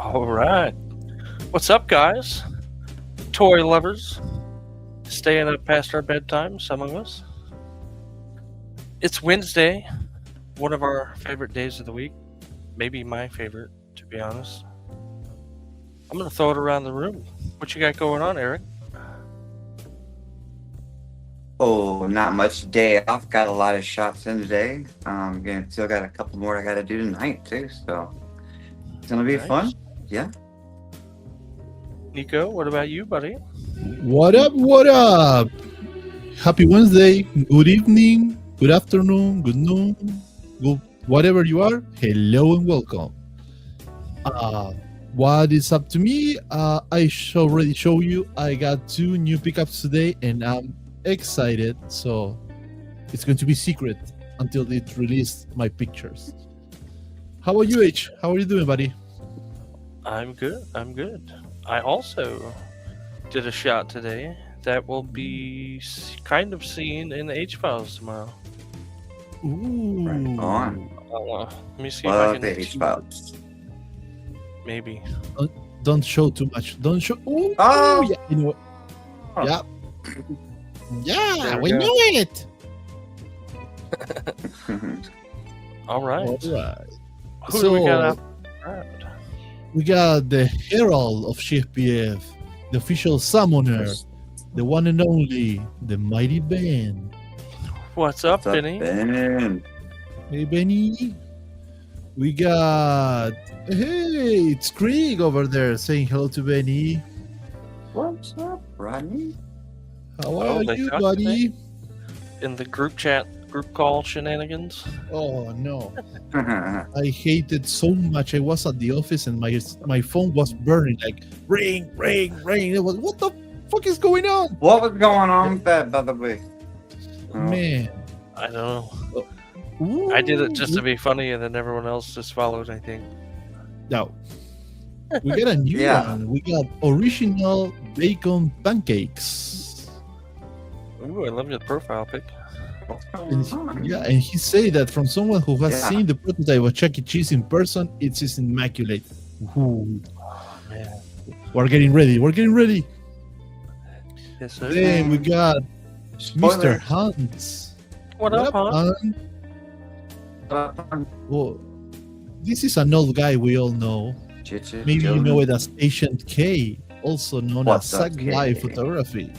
All right. What's up, guys? Toy lovers. Staying up past our bedtime, some of us. It's Wednesday, one of our favorite days of the week. Maybe my favorite, to be honest. I'm going to throw it around the room. What you got going on, Eric? Oh, not much. Day off. Got a lot of shots in today. Still got a couple more I got to do tonight too. So it's gonna be fun. Yeah. Nico, what about you, buddy? What up? What up? Happy Wednesday. Good evening. Good afternoon. Good noon. Good whatever you are. Hello and welcome. What is up to me? I already show you. I got 2 new pickups today, and I'm excited. So it's going to be secret until it released my pictures. How are you, H? How are you doing, buddy? I'm good. I also did a shot today that will be kind of seen in the H-Files tomorrow. Ooh. Right on. Let me see Love if I the can. H-Files. Maybe. Don't show too much. Don't show. Ooh, Oh! yeah. You know what? Oh. Yeah. Yeah, There we we go. knew it. All right. All right. Who do we got out? We got the Herald of Gfpf, the official summoner, the one and only, the mighty Ben. What's up, What's up, Benny? Ben? Hey, Benny. We got, hey, it's Krieg over there saying hello to Benny. What's up, Rodney? How Oh, are they you, talked buddy? In the group call shenanigans. Oh, no. I hated so much. I was at the office and my phone was burning, like ring, ring, ring. It was, what the fuck is going on? What was going on with that, by the way? Man. I don't know. Ooh. I did it just to be funny, and then everyone else just followed, I think. No. We got a new one. We got original bacon pancakes. Ooh, I love your profile pic. And he said that from someone who has seen the prototype of Chuck E. Cheese in person, it is immaculate. Ooh. Oh, man. We're getting ready. Yes, sir. Then we got Mr. Spoilers. Hans. What up, Hans? Well, this is an old guy we all know. Maybe you know it as Agent K, also known What's as up, Sack Live K? Photography.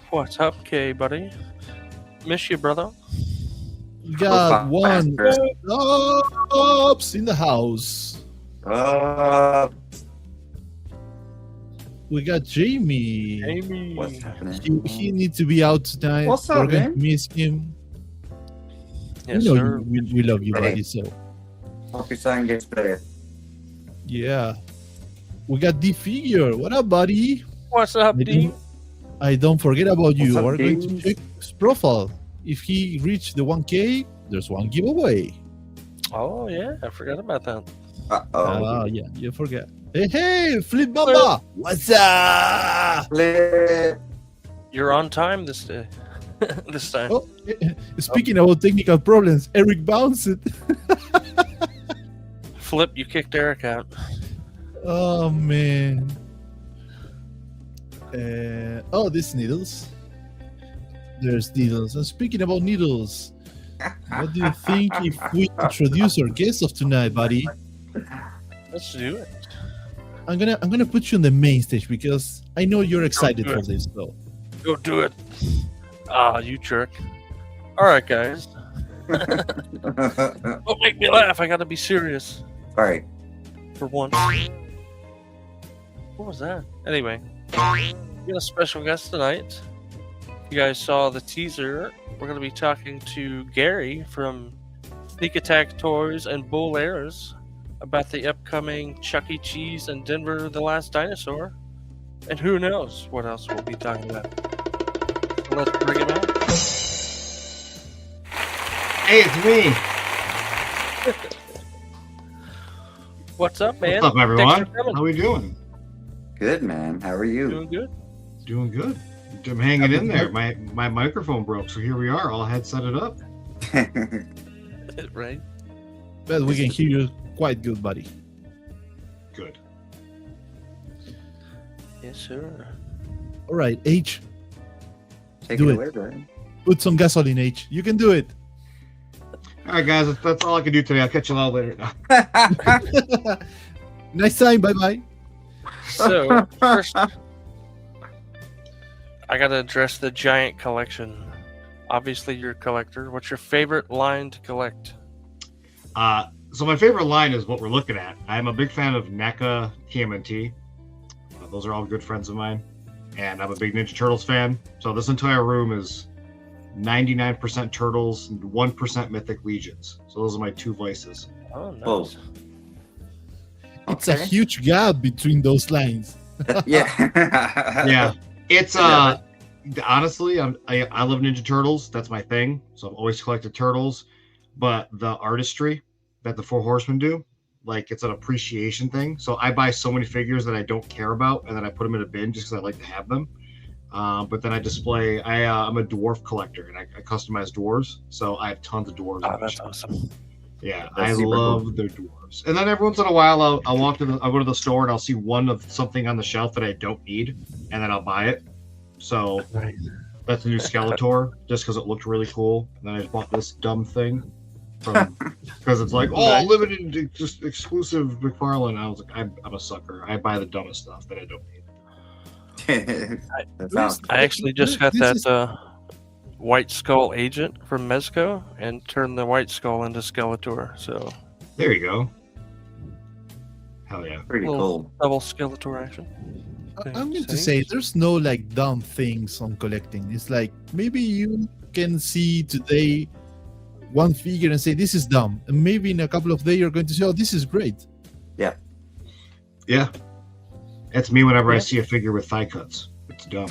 What's up, K, buddy? Miss you, brother. We got one Faster. Ops in the house. We got Jamie. Amy. What's happening? He needs to be out tonight. What's We're up, going man? to miss him. Yes, we know sir. we love you, Hey. buddy. So Hope your son gets better. yeah, we got D Figure. What up, buddy? What's up, D? I don't forget about you. What's up, We're going D? to check his profile. If he reached the 1K, there's one giveaway. Oh, yeah, I forgot about that. Uh-oh. Yeah, you forget. Hey, Flip Bamba! What's up? Flip. You're on time this day. This time. Oh, speaking about technical problems, Eric bounced it. Flip, you kicked Eric out. Oh man. These needles. There's needles. And speaking about needles, what do you think if we introduce our guest of tonight, buddy? Let's do it. I'm gonna put you on the main stage because I know you're excited do for it. this. So Go do it. Ah, you jerk. All right, guys. Don't make me laugh. I gotta be serious All right. for once. What was that? Anyway, we got a special guest tonight. You guys saw the teaser. We're gonna be talking to Gary from Sneak Attack Toys and Bull Airs about the upcoming Chuck E. Cheese and Denver The Last Dinosaur. And who knows what else we'll be talking about. So let's bring him out. Hey, it's me. What's up, man? What's up, everyone? Thanks for coming. How we doing? Good, man. How are you? Doing good? Doing good. I'm hanging in there. My microphone broke, so here we are. All headsetted up. Right? but we can hear you quite good, buddy. good. Yes, sir. All right, H. Take Do it it. away, Brian. Put some gasoline, H. You can do it. All right, guys, that's all I can do today. I'll catch you all later. Nice time. Bye bye. So, first, I gotta address the giant collection. Obviously, you're a collector. What's your favorite line to collect? So my favorite line is what we're looking at. I'm a big fan of NECA TMNT. Those are all good friends of mine. And I'm a big Ninja Turtles fan. So this entire room is 99% Turtles and 1% Mythic Legions. So those are my two vices. Oh, nice. Whoa. It's a huge gap between those lines. Yeah. Yeah. It's Yeah, honestly, I love Ninja Turtles. That's my thing. So I've always collected turtles. But the artistry that the Four Horsemen do, like it's an appreciation thing. So I buy so many figures that I don't care about, and then I put them in a bin just because I like to have them. But then I display. I'm a dwarf collector, and I customize dwarves. So I have tons of dwarves. Oh, in my that's shop. awesome. Yeah, That's I super love their dwarves. And then every once in a while, I'll go to the store and I'll see one of something on the shelf that I don't need, and then I'll buy it. So Right. that's a new Skeletor, just because it looked really cool. And then I just bought this dumb thing because it's like, oh, Nice. limited, just exclusive McFarlane. I was like, I'm a sucker. I buy the dumbest stuff that I don't need. That sounds I actually just got This that is- White Skull agent from Mezco and turned the White Skull into Skeletor. So, There you go. Hell yeah. pretty Well, cool. double Skeletor action. I'm going to See? say there's no like dumb things on collecting. It's like maybe you can see today one figure and say this is dumb, and maybe in a couple of days you're going to say, oh, this is great. Yeah. That's me whenever I Yeah. see a figure with thigh cuts. It's dumb.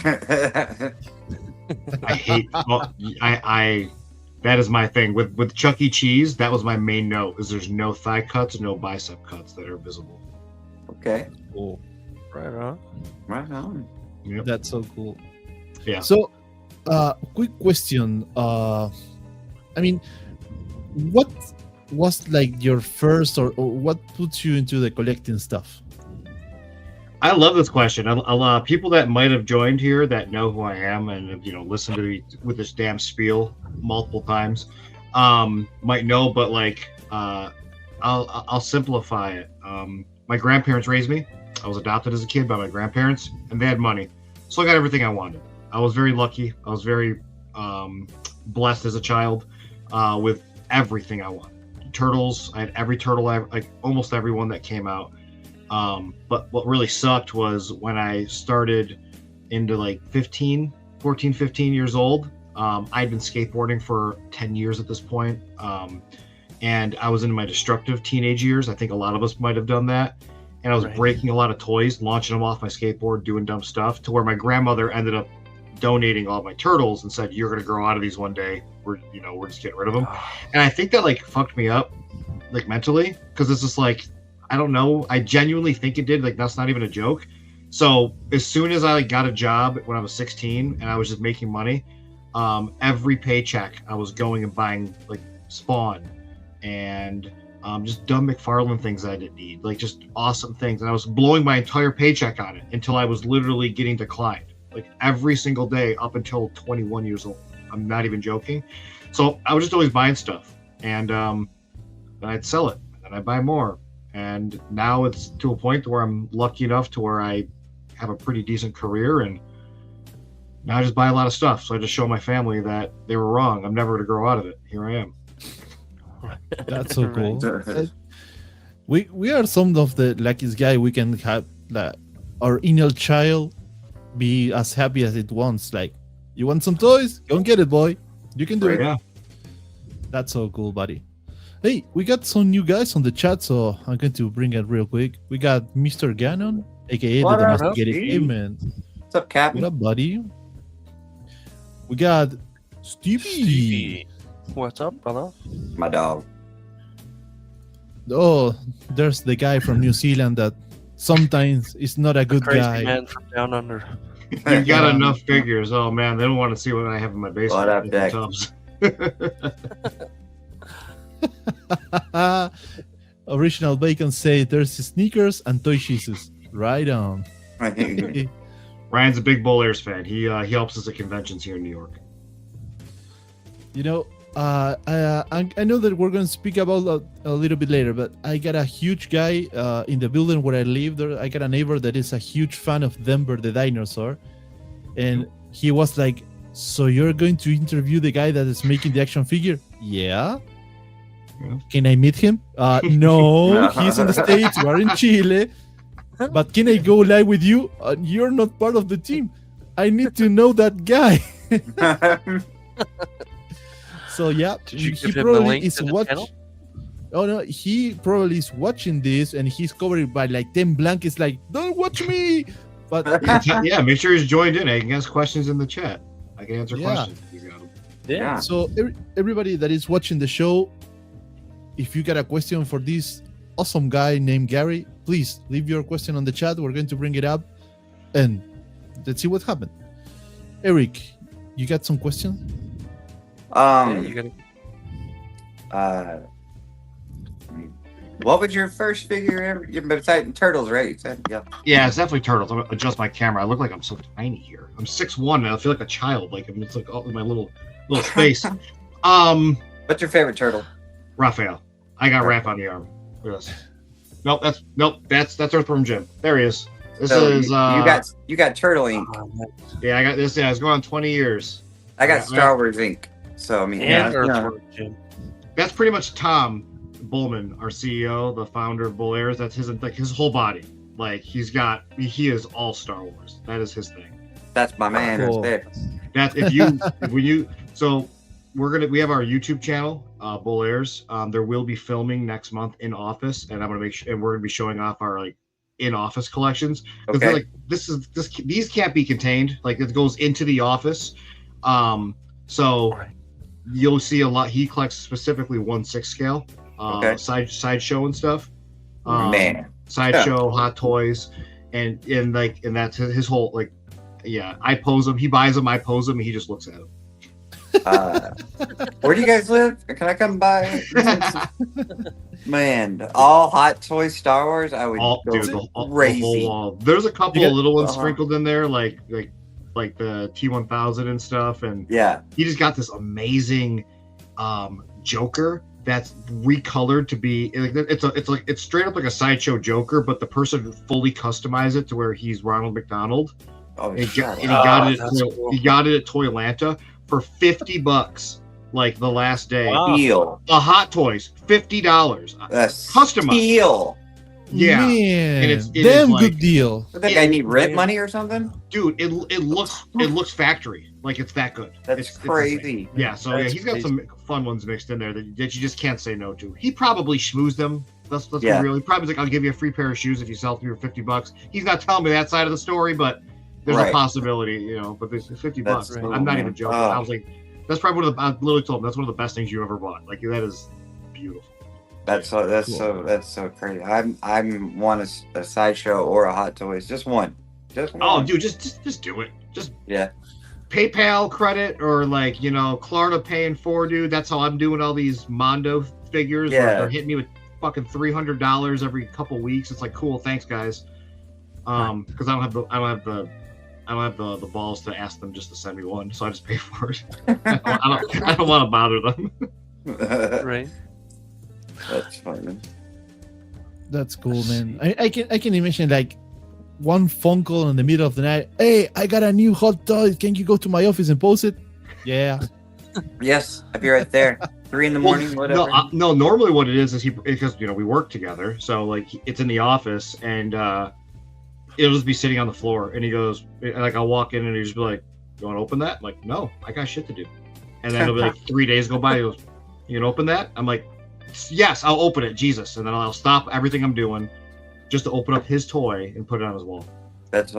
I hate. Well, I. That is my thing with Chuck E. Cheese. That was my main note: is there's no thigh cuts, no bicep cuts that are visible. Okay. Oh, Right on. Right on. Yep. that's so cool. Yeah. So, quick question. I mean, what was like your first, or what put you into the collecting stuff? I love this question. People that might have joined here that know who I am and have, listened to me with this damn spiel multiple times, might know. But like, I'll simplify it. My grandparents raised me. I was adopted as a kid by my grandparents, and they had money, so I got everything I wanted. I was very lucky. I was very blessed as a child with everything I wanted. Turtles. I had every turtle, like almost everyone that came out. But what really sucked was when I started into like 15 years old. I'd been skateboarding for 10 years at this point. And I was in my destructive teenage years. I think a lot of us might have done that. And I was Right. breaking a lot of toys, launching them off my skateboard, doing dumb stuff, to where my grandmother ended up donating all my turtles and said, "You're gonna grow out of these one day. We're just getting rid of them." And I think that like fucked me up, like mentally, because it's just like, I don't know. I genuinely think it did. Like, that's not even a joke. So as soon as I got a job when I was 16 and I was just making money, every paycheck I was going and buying like Spawn and just dumb McFarlane things that I didn't need, like just awesome things. And I was blowing my entire paycheck on it until I was literally getting declined, like every single day up until 21 years old. I'm not even joking. So I was just always buying stuff, and then I'd sell it, and I'd buy more. And now it's to a point where I'm lucky enough to where I have a pretty decent career, and now I just buy a lot of stuff. So I just show my family that they were wrong. I'm never going to grow out of it. Here I am. That's so cool. Right. We are some of the luckiest guy. We can have like our inner child be as happy as it wants. Like, you want some toys? Go and get it, boy. You can do it. Yeah. That's so cool, buddy. Hey, we got some new guys on the chat, so I'm going to bring it real quick. We got Mr. Gannon, aka What the up, Domesticated Steve? Caveman. What's up, What Captain? up, buddy? We got Stevie. Stevie. What's up, brother? My dog. Oh, there's the guy from New Zealand that sometimes is not a good Crazy guy. man from down under. You got Yeah. enough figures. Oh man, they don't want to see what I have in my basement. What up, in Dick? tubs. Original Bacon say there's sneakers and toy Jesus. Right on. Ryan's a big Bull Airs fan. He helps us at conventions here in New York. You know, I know that we're going to speak about a little bit later, but I got a huge guy in the building where I live. There, I got a neighbor that is a huge fan of Denver the dinosaur, and he was like, "So you're going to interview the guy that is making the action figure?" Yeah. Can I meet him? No, he's in the States. We're in Chile. But can I go live with you? You're not part of the team. I need to know that guy. So yeah, Did you he give him the probably link is to the watching. channel? Oh no, he probably is watching this and he's covered by like 10 blankets. Like, don't watch me. But Yeah, make sure he's joined in. I can ask questions in the chat. I can answer questions. He's got them. Yeah. so everybody that is watching the show, if you got a question for this awesome guy named Gary, please leave your question on the chat. We're going to bring it up and let's see what happened. Eric, you got some questions? Yeah, you gotta. What was your first figure ever? You're besides turtles, right? You said, yeah. Yeah, it's definitely turtles. I'm gonna adjust my camera. I look like I'm so tiny here. I'm 6'1", and I feel like a child. Like it's like all in my little space. What's your favorite turtle? Raphael. I got Raph on the arm. Yes. Nope. That's Earthworm Jim. There he is. This So is you got turtle ink. yeah. I got this. Yeah, it's going on 20 years. I got Star Wars ink. So I mean, And yeah, Earthworm Jim. That's pretty much Tom Bullman, our CEO, the founder of Bull Airs. That's his whole body. Like he is all Star Wars. That is his thing. that's my man Cool. right there. That's so we have our YouTube channel, Bull Airs. There will be filming next month in office, and I'm gonna make sure, and we're gonna be showing off our like in office collections. Because Okay. like these can't be contained. Like it goes into the office. So Right. you'll see a lot. He collects specifically 1/6 scale, Okay. sideshow and stuff. Man. Sideshow, Hot Toys, and that's his whole like. Yeah, I pose them. He buys them. I pose them. And he just looks at them. Where do you guys live? Can I come by? Man, all Hot Toys Star Wars. I would All, go dude, the whole crazy. wall. There's a couple You of little ones uh-huh. sprinkled in there, like the T1000 and stuff. And Yeah. he just got this amazing Joker that's recolored to be like it's straight up like a sideshow Joker, but the person fully customized it to where he's Ronald McDonald. Oh, And he shut got up. it. that's cool. He got it at Toylanta for $50. Like the last day. Wow. Steal. The Hot Toys, $50. That's Customized. steal. Yeah. Man, And it damn is like- good deal. Does that guy need rent money or something? Dude, it looks factory. Like it's that good. That's It's crazy. Yeah, so That's he's got crazy. some fun ones mixed in there that you just can't say no to. He probably schmoozed them. Let's Yeah. be real. He probably was like, I'll give you a free pair of shoes if you sell 3 for $50. He's not telling me that side of the story, but there's a Right. possibility, you know. But there's $50. That's cool, I'm not man. even joking. Oh. I was like, that's probably one of the. I literally told him that's one of the best things you ever bought. Like that is beautiful. That's so crazy. I'm one a sideshow or a Hot Toys. Just one. Just one. Oh, dude, just do it. Just Yeah. PayPal credit or like Klarna paying for, dude. That's how I'm doing all these Mondo figures. where Yeah. they're hitting me with fucking $300 every couple weeks. It's like cool, thanks guys. Because I don't have the balls to ask them just to send me one, so I just pay for it. I don't want to bother them. Right. That's funny. That's cool, man. I can imagine like one phone call in the middle of the night. Hey, I got a new hot toy. Can you go to my office and post it? Yeah. Yes, I'll be right there. 3 in the morning, whatever. No. Normally, what it is because we work together, so like it's in the office, and it'll just be sitting on the floor, and he goes, like I'll walk in, and he'll just be like, "You want to open that?" I'm like, "No, I got shit to do." And then it'll be like 3 days go by. He goes, "You gonna open that?" I'm like, "Yes, I'll open it, Jesus!" And then I'll stop everything I'm doing just to open up his toy and put it on his wall. That's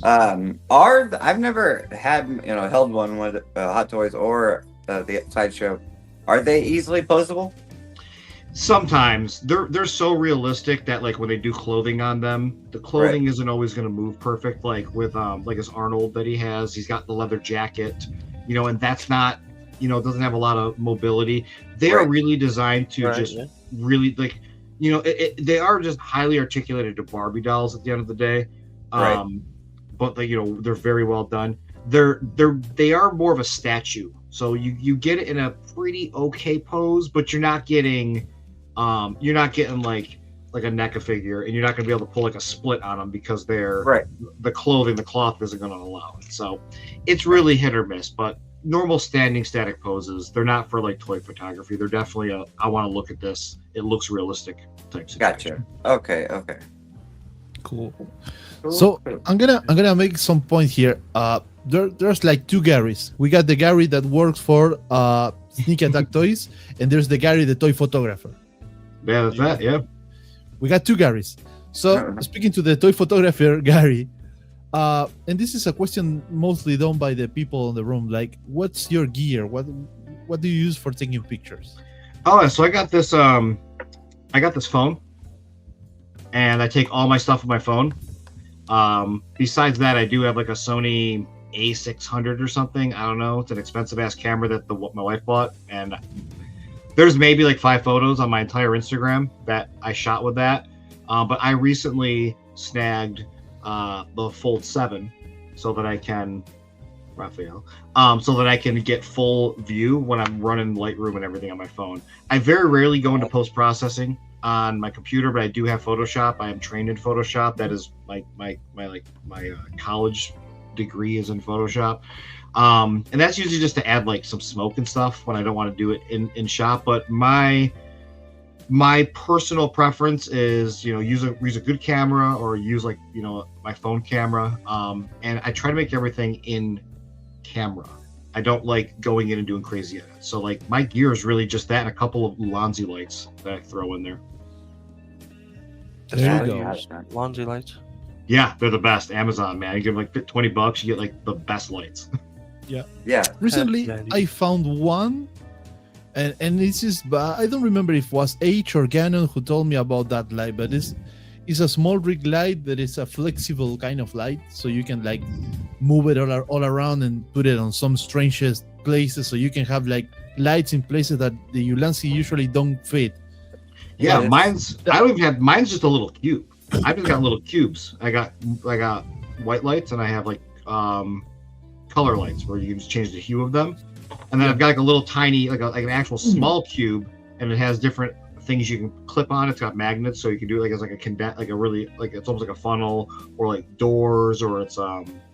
I've never had held one with Hot Toys or the sideshow. Are they easily posable? Sometimes they're so realistic that like when they do clothing on them, the clothing isn't always going to move perfect. Like with like his Arnold that he's got the leather jacket, and that's not doesn't have a lot of mobility. They are Right. really designed to Right, just yeah. really like, they are just highly articulated to Barbie dolls at the end of the day. Right. But they're very well done. They are more of a statue, so you get it in a pretty okay pose, but you're not getting like a NECA figure, and you're not going to be able to pull like a split on them because the cloth isn't going to allow it. So it's really hit or miss. But normal standing static poses, they're not for like toy photography. They're definitely I want to look at this, it looks realistic type situation. Gotcha. Okay. Cool. So I'm gonna make some point here. There's like two Garys. We got the Gary that works for Sneak Attack Toys, and there's the Gary, the toy photographer. Yeah, that's that. Yeah. We got two Garys. So speaking to the toy photographer, Gary, and this is a question mostly done by the people in the room. Like, what's your gear? What do you use for taking pictures? Oh, so I got this phone, and I take all my stuff with my phone. Besides that, I do have like a Sony A600 or something. I don't know. It's an expensive ass camera that my wife bought, and there's maybe like 5 photos on my entire Instagram that I shot with that. But I recently snagged the Fold 7 so that I can get full view when I'm running Lightroom and everything on my phone. I very rarely go into post-processing on my computer, but I do have Photoshop. I am trained in Photoshop. That is my college degree is in Photoshop. And that's usually just to add like some smoke and stuff when I don't want to do it in shop. But my personal preference is, use a good camera or use like, my phone camera. And I try to make everything in camera. I don't like going in and doing crazy edits. So like my gear is really just that and a couple of Ulanzi lights that I throw in there. There you go. Lonzy lights. Yeah, they're the best. Amazon, man. You give them like $20, you get like the best lights. Yeah. Recently, I found one, and this is, I don't remember if it was H or Gannon who told me about that light, but it's a small rig light that is a flexible kind of light, so you can like move it all around and put it on some strangest places, so you can have like lights in places that the Ulanzi usually don't fit. Yeah, mine's just a little cube. I've just got little cubes. I got white lights, and I have like color lights where you can just change the hue of them. And then I've got like a little tiny, like an actual small cube, and it has different things you can clip on. It's got magnets, so you can do it like as like it's almost like a funnel, or like doors, or it's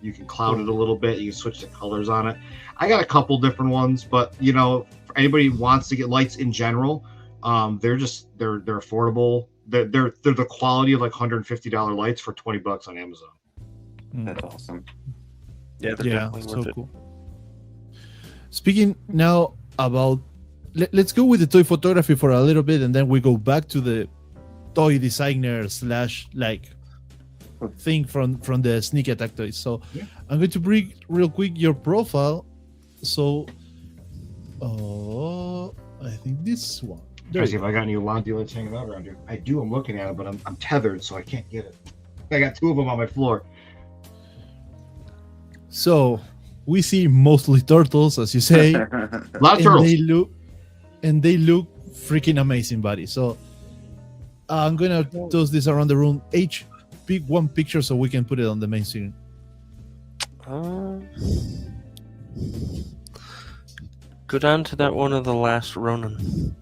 you can cloud it a little bit. You can switch the colors on it. I got a couple different ones, but for anybody who wants to get lights in general, they're affordable. They're the quality of like $150 lights for $20 on Amazon. That's awesome. Yeah, they're definitely worth it. Cool. Speaking now about, let's go with the toy photography for a little bit, and then we go back to the toy designer / like thing from the Sneak Attack Toys. So I'm going to bring real quick your profile. So, I think this one. Let's see if I got any Ulanzi lights hanging out around here. I do. I'm looking at it, but I'm tethered, so I can't get it. I got 2 of them on my floor. So we see mostly turtles, as you say. A lot of turtles. They look freaking amazing, buddy. So I'm gonna toss this around the room. H, pick one picture so we can put it on the main screen. Go down to that one of the last Ronin.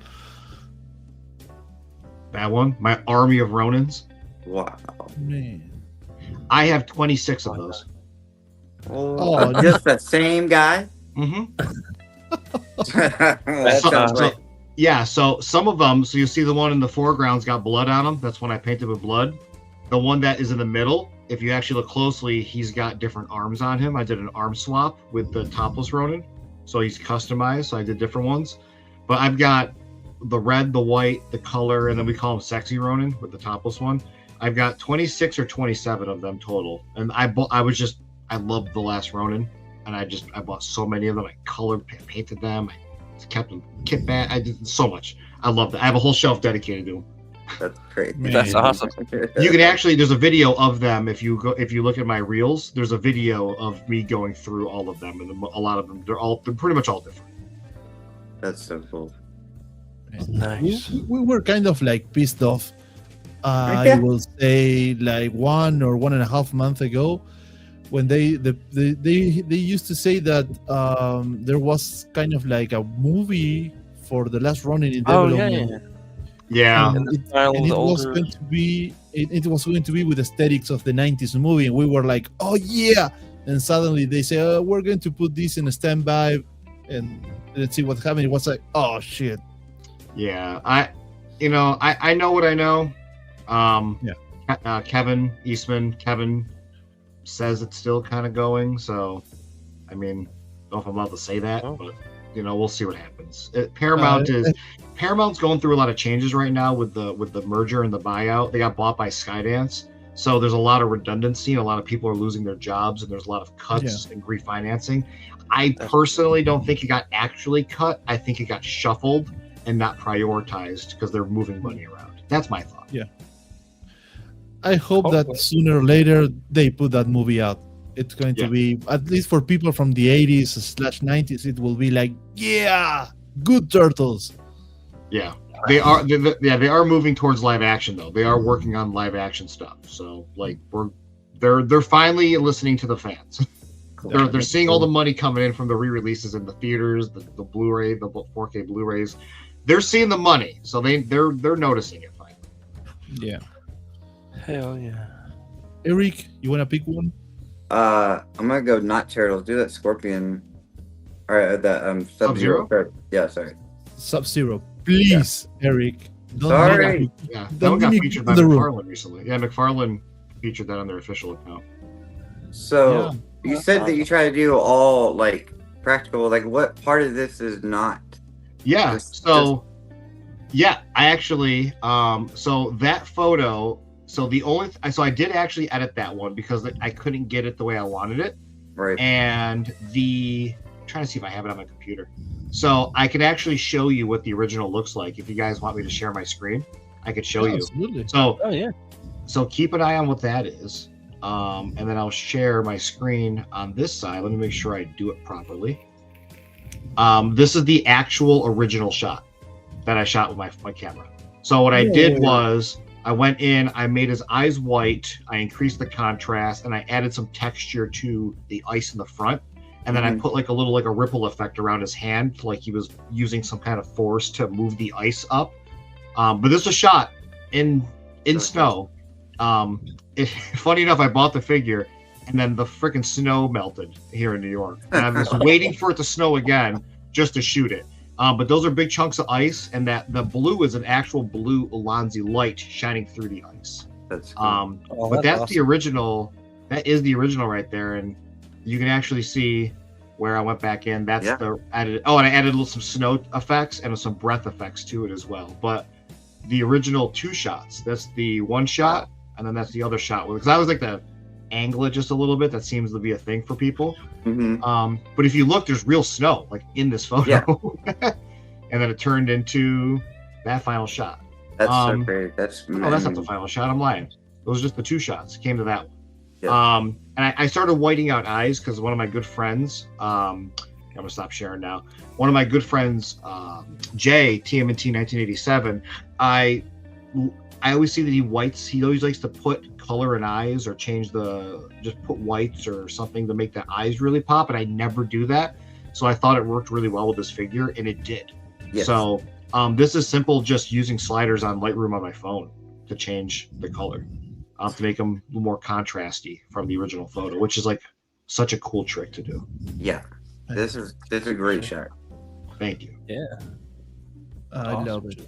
That one, my army of Ronins. Wow. Man. I have 26 of those. Oh, just the same guy? Mm-hmm. That sounds right. So some of them, so you see the one in the foreground's got blood on him. That's one I painted with blood. The one that is in the middle, if you actually look closely, he's got different arms on him. I did an arm swap with the topless Ronin. So he's customized, so I did different ones. But I've got the red, the white, the color, and then we call him Sexy Ronin with the topless one. I've got 26 or 27 of them total. And I loved the last Ronin, and I bought so many of them. I colored, painted them, I kept them kit bag. I did so much. I love that. I have a whole shelf dedicated to them. That's great. That's awesome. You can actually, there's a video of them. If you look at my reels, there's a video of me going through all of them, and a lot of them, they're pretty much all different. That's so cool. Nice. We were kind of like pissed off. Okay. I will say like 1.5 months ago, when they used to say that there was kind of like a movie for the last running in Oh development. yeah. Yeah. And the style of And the it was older. going to be it was going to be with aesthetics of the 90s movie, and we were like, oh yeah. And suddenly they say, oh, we're going to put this in a standby and let's see what's happening. It was like, oh shit. Yeah. I know what I know. Kevin Eastman, says it's still kind of going. So, I mean, I don't know if I'm allowed to say that, but we'll see what happens. Paramount's going through a lot of changes right now with the merger and the buyout. They got bought by Skydance, so there's a lot of redundancy and a lot of people are losing their jobs, and there's a lot of cuts and refinancing. I personally don't think it got actually cut. I think it got shuffled and not prioritized because they're moving money around. That's my thought. Yeah. I hope that sooner or later they put that movie out. It's going to be, at least for people from the 80s/90s, it will be like, yeah, good Turtles. Yeah, they are. They are moving towards live action though. They are working on live action stuff. So like they're finally listening to the fans. They're seeing all the money coming in from the re-releases in the theaters, the Blu-ray, the 4K Blu-rays. They're seeing the money, so they're noticing it finally. Yeah. Hell yeah. Eric, you want to pick one? I'm gonna go not Turtles. Do that Scorpion. Or that Sub-Zero. Yeah, sorry. Sub-Zero. Please, Eric. Sorry. Yeah, that one got featured by McFarlane recently. Yeah, McFarlane featured that on their official account. So you said that you try to do all like practical. Like, what part of this is not? Yeah. I actually so that photo. So I did actually edit that one because I couldn't get it the way I wanted it. Right. And I'm trying to see if I have it on my computer. So I can actually show you what the original looks like. If you guys want me to share my screen, I could show you. Absolutely. So, yeah. So keep an eye on what that is. And then I'll share my screen on this side. Let me make sure I do it properly. This is the actual original shot that I shot with my camera. So what I did was I went in, I made his eyes white, I increased the contrast, and I added some texture to the ice in the front. And then I put like a ripple effect around his hand, like he was using some kind of force to move the ice up. But this was shot in snow. Funny enough, I bought the figure, and then the freaking snow melted here in New York. And I was waiting for it to snow again just to shoot it. But those are big chunks of ice, and that the blue is an actual blue Ulanzi light shining through the ice. That's cool. But that's awesome. The original. That is the original right there, and you can actually see where I went back in. That's the added. Oh, and I added some snow effects and some breath effects to it as well. But the original 2 shots. That's the one shot, and then that's the other shot. Because I was like to angle it just a little bit. That seems to be a thing for people. But if you look, there's real snow like in this photo, and then it turned into that final shot. That's so great. That's that's not the final shot. I'm lying. Those are just the 2 shots. It came to that one. And I started whiting out eyes because one of my good friends, I'm gonna stop sharing now. One of my good friends, Jay, TMNT 1987, I always see that he whites. He always likes to put color in eyes or just put whites or something to make the eyes really pop. And I never do that. So I thought it worked really well with this figure, and it did. Yes. So this is simple, just using sliders on Lightroom on my phone to change the color. To make them a little more contrasty from the original photo, which is like such a cool trick to do. Yeah, this is a great shot. Thank you. Yeah, I love it.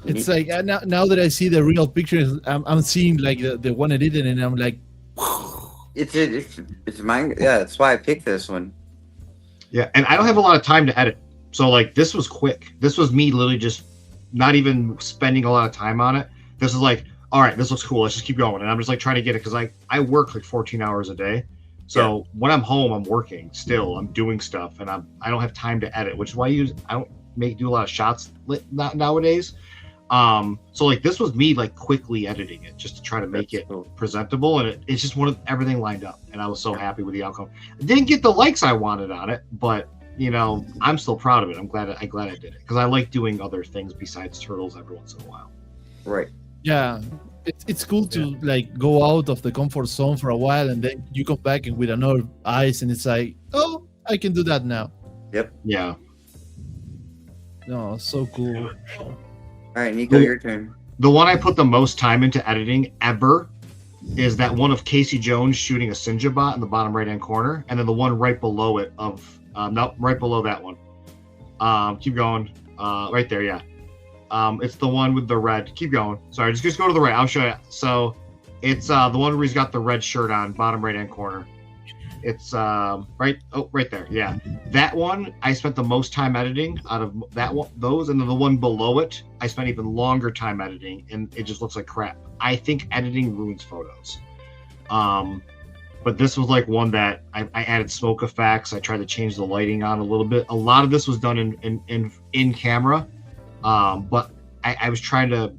It's like now that I see the real pictures, I'm seeing like the one edited, and I'm like, it's mine. Yeah, that's why I picked this one. Yeah, and I don't have a lot of time to edit, so like this was quick. This was me literally just not even spending a lot of time on it. This is like, all right, this looks cool. Let's just keep going. And I'm just like trying to get it because I work like 14 hours a day. So when I'm home, I'm working still. I'm doing stuff, and I don't have time to edit, which is why I don't do a lot of shots nowadays. So like this was me like quickly editing it just to try to make it presentable, and it's just everything lined up, and I was so happy with the outcome. I didn't get the likes I wanted on it, but I'm still proud of it. I'm glad I did it because I like doing other things besides turtles every once in a while. Right. Yeah, it's cool to like go out of the comfort zone for a while, and then you come back and with another eyes, and it's like, oh, I can do that now. Yep. Yeah. No, so cool. All right, Nico, Cool. your turn. The one I put the most time into editing ever is that one of Casey Jones shooting a Sinja bot in the bottom right-hand corner, and then the one right below it right below that one. Keep going. Right there, yeah. It's the one with the red. Keep going. Sorry, just go to the right. I'll show you. So it's the one where he's got the red shirt on, bottom right-hand corner. It's right there. Yeah. That one I spent the most time editing out of that one, those, and then the one below it, I spent even longer time editing, and it just looks like crap. I think editing ruins photos. But this was like one that I added smoke effects. I tried to change the lighting on a little bit. A lot of this was done in camera. But I was trying to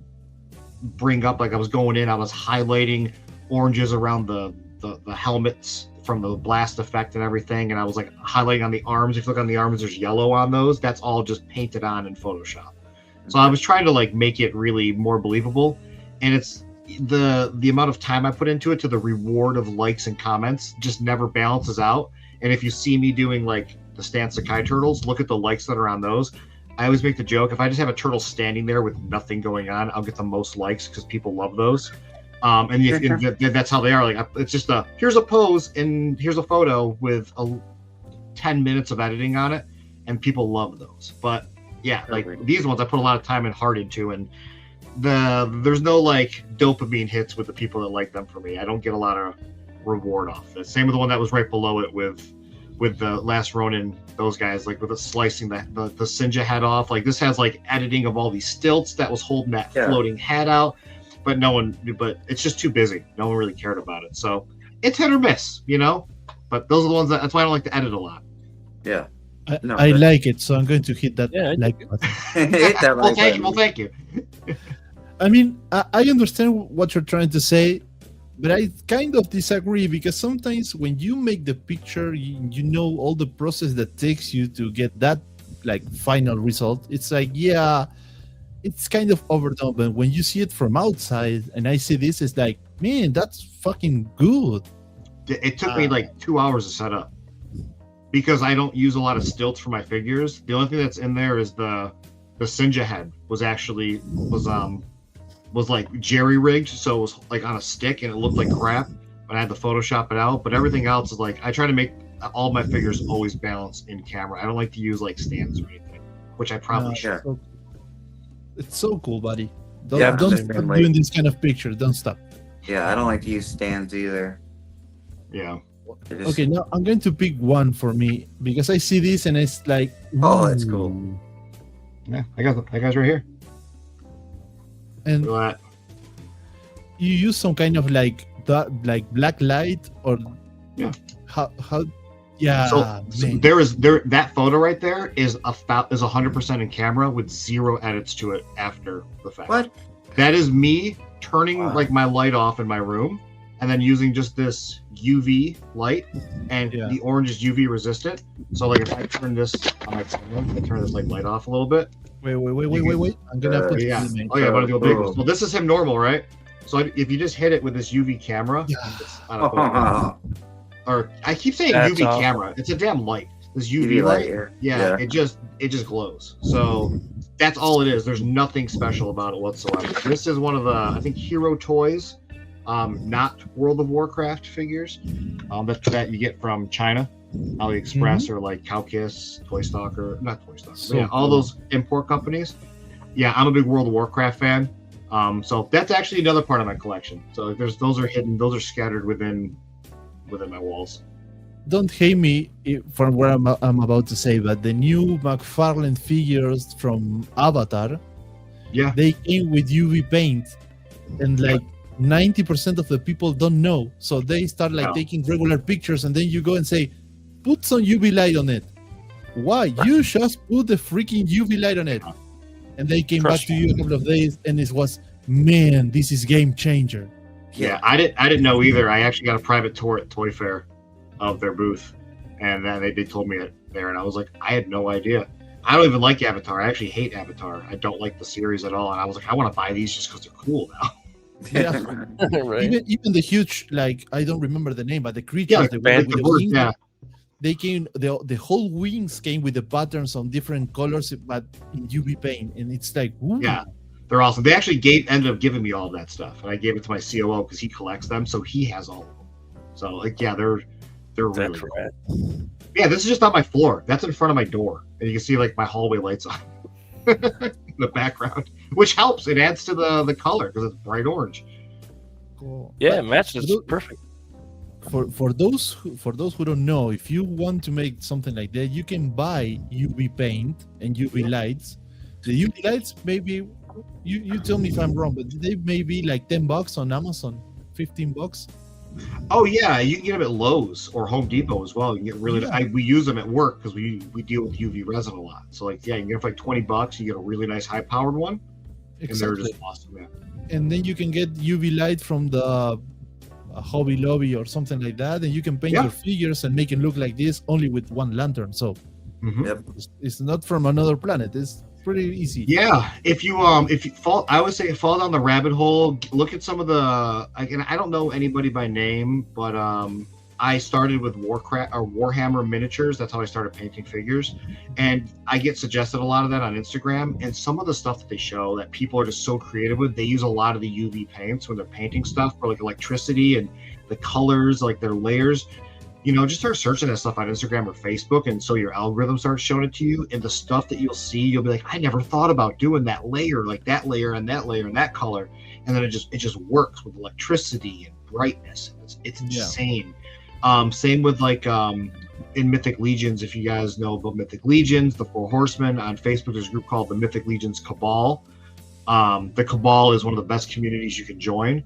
bring up, like I was going in, I was highlighting oranges around the helmets from the blast effect and everything, and I was like highlighting on the arms. If you look on the arms, there's yellow on those. That's all just painted on in Photoshop. So I was trying to like make it really more believable, and it's the amount of time I put into it to the reward of likes and comments just never balances out. And if you see me doing like the Stan Sakai turtles, look at the likes that are on those. I always make the joke, if I just have a turtle standing there with nothing going on, I'll get the most likes because people love those. And that's how they are. Like, it's just here's a pose and here's a photo with 10 minutes of editing on it, and people love those. But yeah, like these ones I put a lot of time and heart into, and there's no like dopamine hits with the people that like them for me. I don't get a lot of reward off it. Same with the one that was right below it with the Last Ronin, those guys, like with slicing the Sinja head off. Like this has like editing of all these stilts that was holding that floating head out, but it's just too busy. No one really cared about it. So it's hit or miss, but those are the ones that's why I don't like to edit a lot. Yeah. I like it, so I'm going to hit that like button. Hit that Well, like thank you. button. Well, thank you. I mean, I understand what you're trying to say, but I kind of disagree, because sometimes when you make the picture, you know all the process that takes you to get that like final result. It's like, yeah, it's kind of overdone, but when you see it from outside and I see this, it's like, man, that's fucking good. It took me like 2 hours to set up because I don't use a lot of stilts for my figures. The only thing that's in there is the Sinja head was like jerry rigged, so it was like on a stick and it looked like crap, but I had to Photoshop it out. But everything else is like, I try to make all my figures always balance in camera. I don't like to use like stands or anything, which I probably should. It's so cool, buddy. Yeah, Don't stop doing this kind of picture. Don't stop. Yeah, I don't like to use stands either. Yeah. Okay, now I'm going to pick one for me because I see this and it's like, oh, that's cool. Yeah, I got that guy's right here. And Look at that. you use some kind of like black light, or how So that photo right there is 100% in camera with 0 edits to it after the fact. What? That is me turning like my light off in my room and then using just this UV light, and the orange is UV resistant. So like if I turn this on my phone, I turn this like light off a little bit. Wait. I'm gonna put yeah. it in. Oh yeah, I'm gonna do a big one. So this is him normal, right? So if you just hit it with this UV camera, or I keep saying That's UV awesome. camera, it's a damn light. This UV light, yeah, it just glows. So that's all it is. There's nothing special about it whatsoever. This is one of the, I think, Hero Toys, not World of Warcraft figures, that you get from China, AliExpress, or like Cowkiss, Toy Stalker, not Toy Stalker, So all cool. those import companies. Yeah, I'm a big World of Warcraft fan. So that's actually another part of my collection. So those are hidden, those are scattered within my walls. Don't hate me for what I'm about to say, but the new McFarlane figures from Avatar, they came with UV paint, and like 90% of the people don't know, so they start like taking regular pictures, and then you go and say, put some UV light on it. Why? You just put the freaking UV light on it. And they came back to you a couple of days, and it was, man, this is game changer. Yeah, I didn't know either. I actually got a private tour at Toy Fair of their booth, and then they told me there, and I was like, I had no idea. I don't even like Avatar. I actually hate Avatar. I don't like the series at all. And I was like, I want to buy these just because they're cool now. Yeah. right. Even the huge, like, I don't remember the name, but the creatures, Yeah, the, band with the the bird, wings, yeah. they came, the whole wings came with the patterns on different colors, but in UV paint, and it's like, ooh. Yeah, they're awesome. They actually ended up giving me all that stuff, and I gave it to my COO because he collects them, so he has all of them. So like, yeah, they're really That's cool. right. Yeah, this is just on my floor. That's in front of my door, and you can see like my hallway lights on in the background, which helps. It adds to the color because it's bright orange. Cool. Yeah, But it matches for tho- perfect. for those who don't know, if you want to make something like that, you can buy UV paint and UV lights. The UV lights, maybe you tell me if I'm wrong, but they may be like $10 on Amazon, $15. Oh yeah, you can get them at Lowe's or Home Depot as well. You can get really. Yeah. We use them at work because we deal with UV resin a lot. So like, yeah, you can get them for like $20. You get a really nice high powered one, and they're Exactly. just awesome. Yeah. And then you can get UV light from the Hobby Lobby or something like that, and you can paint Yeah. your figures and make it look like this only with one lantern. So Mhm. Yep. it's not from another planet. It's pretty easy. Yeah, if you fall, I would say fall down the rabbit hole. Look at some of the. Again, I don't know anybody by name, but I started with Warcraft or Warhammer miniatures. That's how I started painting figures, and I get suggested a lot of that on Instagram. And some of the stuff that they show that people are just so creative with, they use a lot of the UV paints when they're painting stuff for like electricity and the colors, like their layers. You know, just start searching that stuff on Instagram or Facebook, and so your algorithm starts showing it to you. And the stuff that you'll see, you'll be like, I never thought about doing that layer, like that layer and that layer and that color, and then it just works with electricity and brightness. It's Yeah. insane. Same with like in Mythic Legions. If you guys know about Mythic Legions, the Four Horsemen on Facebook, there's a group called the Mythic Legions Cabal. The Cabal is one of the best communities you can join.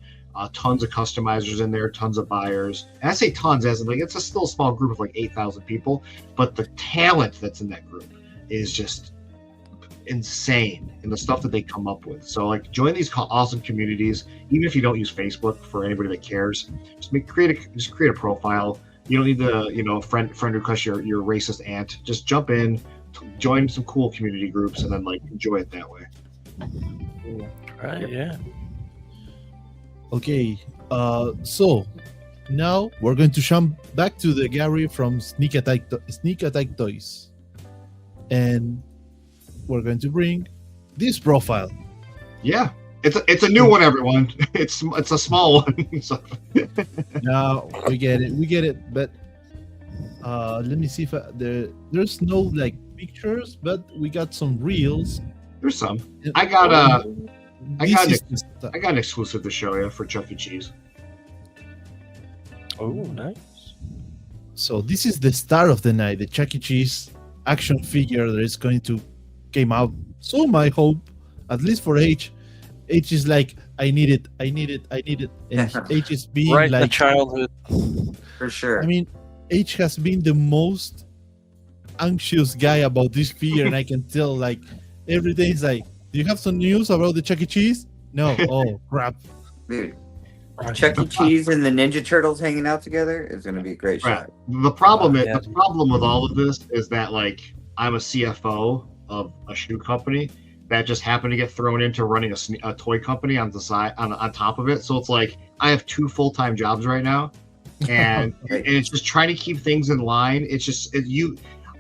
Tons of customizers in there, tons of buyers. And I say tons as in like it's still a small group of like 8,000 people, but the talent that's in that group is just insane in the stuff that they come up with. So like join these awesome communities, even if you don't use Facebook. For anybody that cares, just create a profile. You don't need to friend request your racist aunt. Just jump in, join some cool community groups, and then like enjoy it that way. Right, yeah. Okay, so now we're going to jump back to the Gary from Sneak Attack Toys, and we're going to bring this profile. Yeah, it's a new one, everyone. It's a small one. So. Now we get it, but let me see if there's no like pictures, but we got some reels. There's some. I got This is the I got an exclusive to show you for Chuck E. Cheese. Oh, nice. So this is the star of the night, the Chuck E. Cheese action figure that is going to came out. So my hope, at least for H is like, I need it. And H is being Right in the like, childhood. For sure. I mean, H has been the most anxious guy about this figure, and I can tell like everything is like, do you have some news about the Chuck E. Cheese? No. Oh crap. Dude, Chuck E. Cheese and the Ninja Turtles hanging out together is going to be a great Right. shot. The problem Yeah. the problem with all of this is that like I'm a CFO of a shoe company that just happened to get thrown into running a toy company on the side on top of it. So it's like I have 2 full-time jobs right now, and Right. and it's just trying to keep things in line. It's just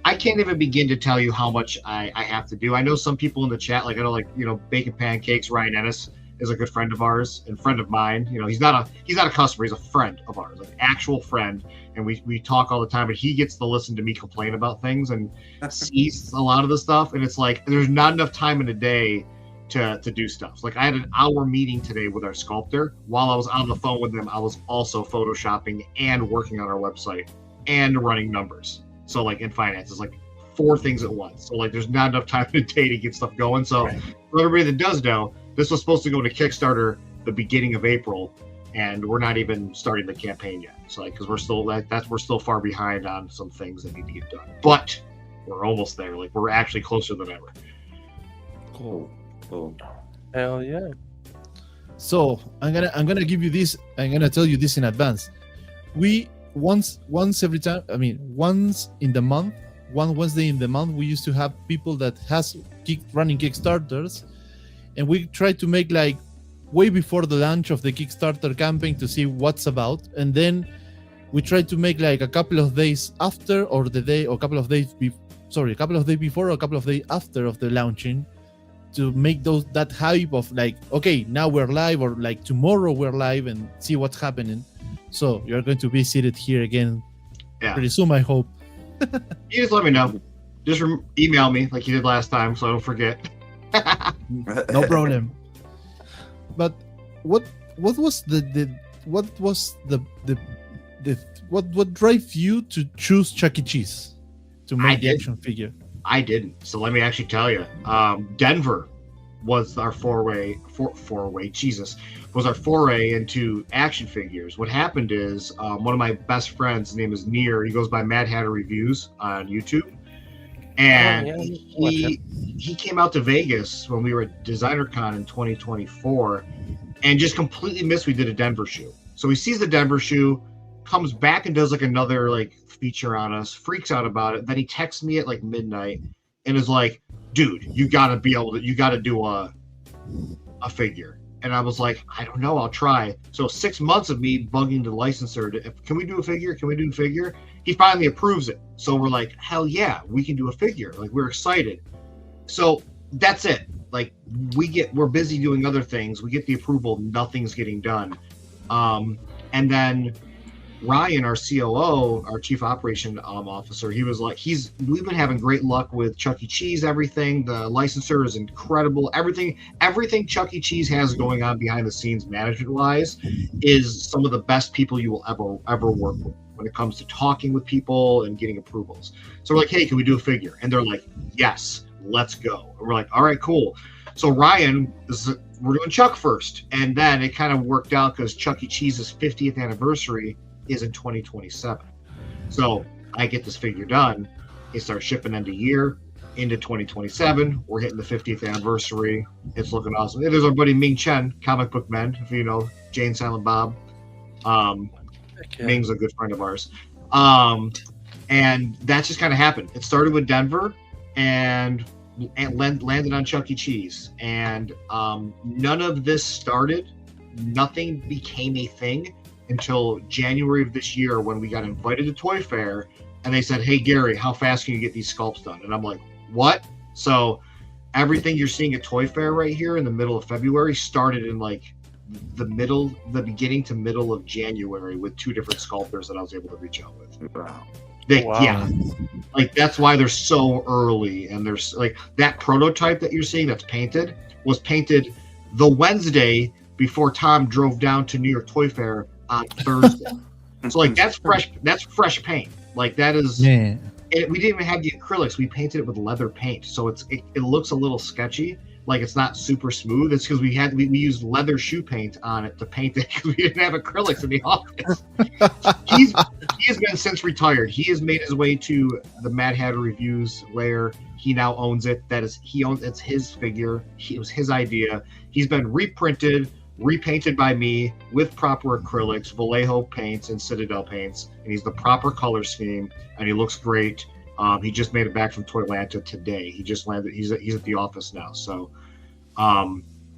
I can't even begin to tell you how much I have to do. I know some people in the chat, like I know Bacon Pancakes, Ryan Ennis is a good friend of ours and friend of mine. You know, he's not a customer, he's a friend of ours, like actual friend. And we talk all the time, and he gets to listen to me complain about things and sees a lot of the stuff. And it's like there's not enough time in a day to do stuff. Like I had an hour meeting today with our sculptor. While I was on the phone with him, I was also photoshopping and working on our website and running numbers. So like in finance, it's like 4 things at once. So like there's not enough time in a day to get stuff going. So for everybody that does know, this was supposed to go to Kickstarter the beginning of April, and we're not even starting the campaign yet. So like because we're still far behind on some things that need to get done. But we're almost there. Like we're actually closer than ever. Cool. Hell yeah. So I'm gonna give you this. I'm gonna tell you this in advance. We once in the month one Wednesday in the month we used to have people that has running Kickstarters, and we try to make like way before the launch of the Kickstarter campaign to see what's about, and then we try to make like a couple of days after, or the day, or a couple of days a couple of days before, or a couple of days after of the launching, to make that hype of like, okay, now we're live, or like tomorrow we're live, and see what's happening. So you're going to be seated here again pretty soon, I hope. You just let me know. Just email me like you did last time, so I don't forget. No problem. But what was what drive you to choose Chuck E. Cheese to make the action figure? I didn't. So let me actually tell you. Denver was our foray into action figures. What happened is one of my best friends, his name is Near, he goes by Mad Hatter Reviews on YouTube. And he came out to Vegas when we were at DesignerCon in 2024 and just completely missed we did a Denver shoe. So he sees the Denver shoe, comes back and does like another like feature on us, freaks out about it. Then he texts me at like midnight and is like, dude, you gotta do a figure. And I was like, I don't know, I'll try. So 6 months of me bugging the licensor can we do a figure? He finally approves it. So we're like, hell yeah, we can do a figure. Like, we're excited. So that's it. Like, we're busy doing other things. We get the approval, nothing's getting done. And then Ryan, our COO, our Chief Operation Officer, he was like, we've been having great luck with Chuck E. Cheese, everything. The licensor is incredible. Everything Chuck E. Cheese has going on behind the scenes management-wise is some of the best people you will ever work with when it comes to talking with people and getting approvals. So we're like, hey, can we do a figure? And they're like, yes, let's go. And we're like, all right, cool. So Ryan, we're doing Chuck first. And then it kind of worked out because Chuck E. Cheese's 50th anniversary is in 2027. So I get this figure done. It starts shipping end of year into 2027. We're hitting the 50th anniversary. It's looking awesome. Hey, there's our buddy Ming Chen, Comic Book Men, if you know Jane Silent Bob. Ming's a good friend of ours. And that just kind of happened. It started with Denver and landed on Chuck E. Cheese. And none of this started. Nothing became a thing until January of this year when we got invited to Toy Fair and they said, hey, Gary, how fast can you get these sculpts done? And I'm like, what? So everything you're seeing at Toy Fair right here in the middle of February started in like the beginning to middle of January with 2 different sculptors that I was able to reach out with. Wow. Yeah, like that's why they're so early. And there's like that prototype that you're seeing that's painted was painted the Wednesday before Tom drove down to New York Toy Fair on Thursday. So like that's fresh paint. Like that is we didn't even have the acrylics. We painted it with leather paint. So it looks a little sketchy. Like it's not super smooth. It's because we used leather shoe paint on it to paint it because we didn't have acrylics in the office. He has been since retired. He has made his way to the Mad Hatter Reviews where he now owns it. It's his figure. It was his idea. He's been reprinted, repainted by me with proper acrylics, Vallejo paints, and Citadel paints, and he's the proper color scheme, and he looks great. He just made it back from Toylanta today. He just landed. He's at the office now. So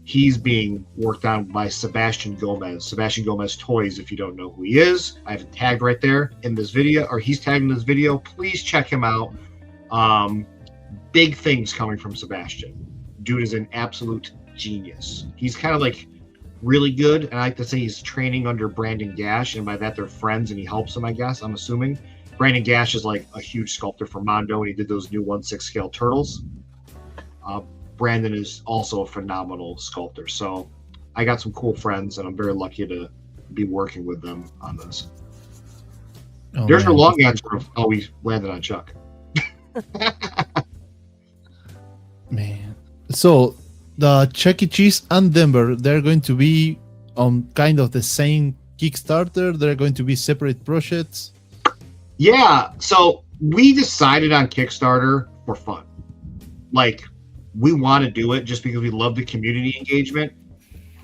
he's being worked on by Sebastian Gomez. Sebastian Gomez Toys, if you don't know who he is. I have a tag right there in this video, or he's tagged in this video. Please check him out. Big things coming from Sebastian. Dude is an absolute genius. He's kind of like really good, and I like to say he's training under Brandon Gash, and by that they're friends and he helps him, I guess, I'm assuming. Brandon Gash is like a huge sculptor for Mondo, and he did those new 1/6 scale turtles. Brandon is also a phenomenal sculptor. So I got some cool friends, and I'm very lucky to be working with them on this. There's your long answer of how we landed on Chuck. Man. So the Chuck E. Cheese and Denver, they're going to be on kind of the same Kickstarter. They're going to be separate projects. Yeah, so we decided on Kickstarter for fun. Like, we want to do it just because we love the community engagement.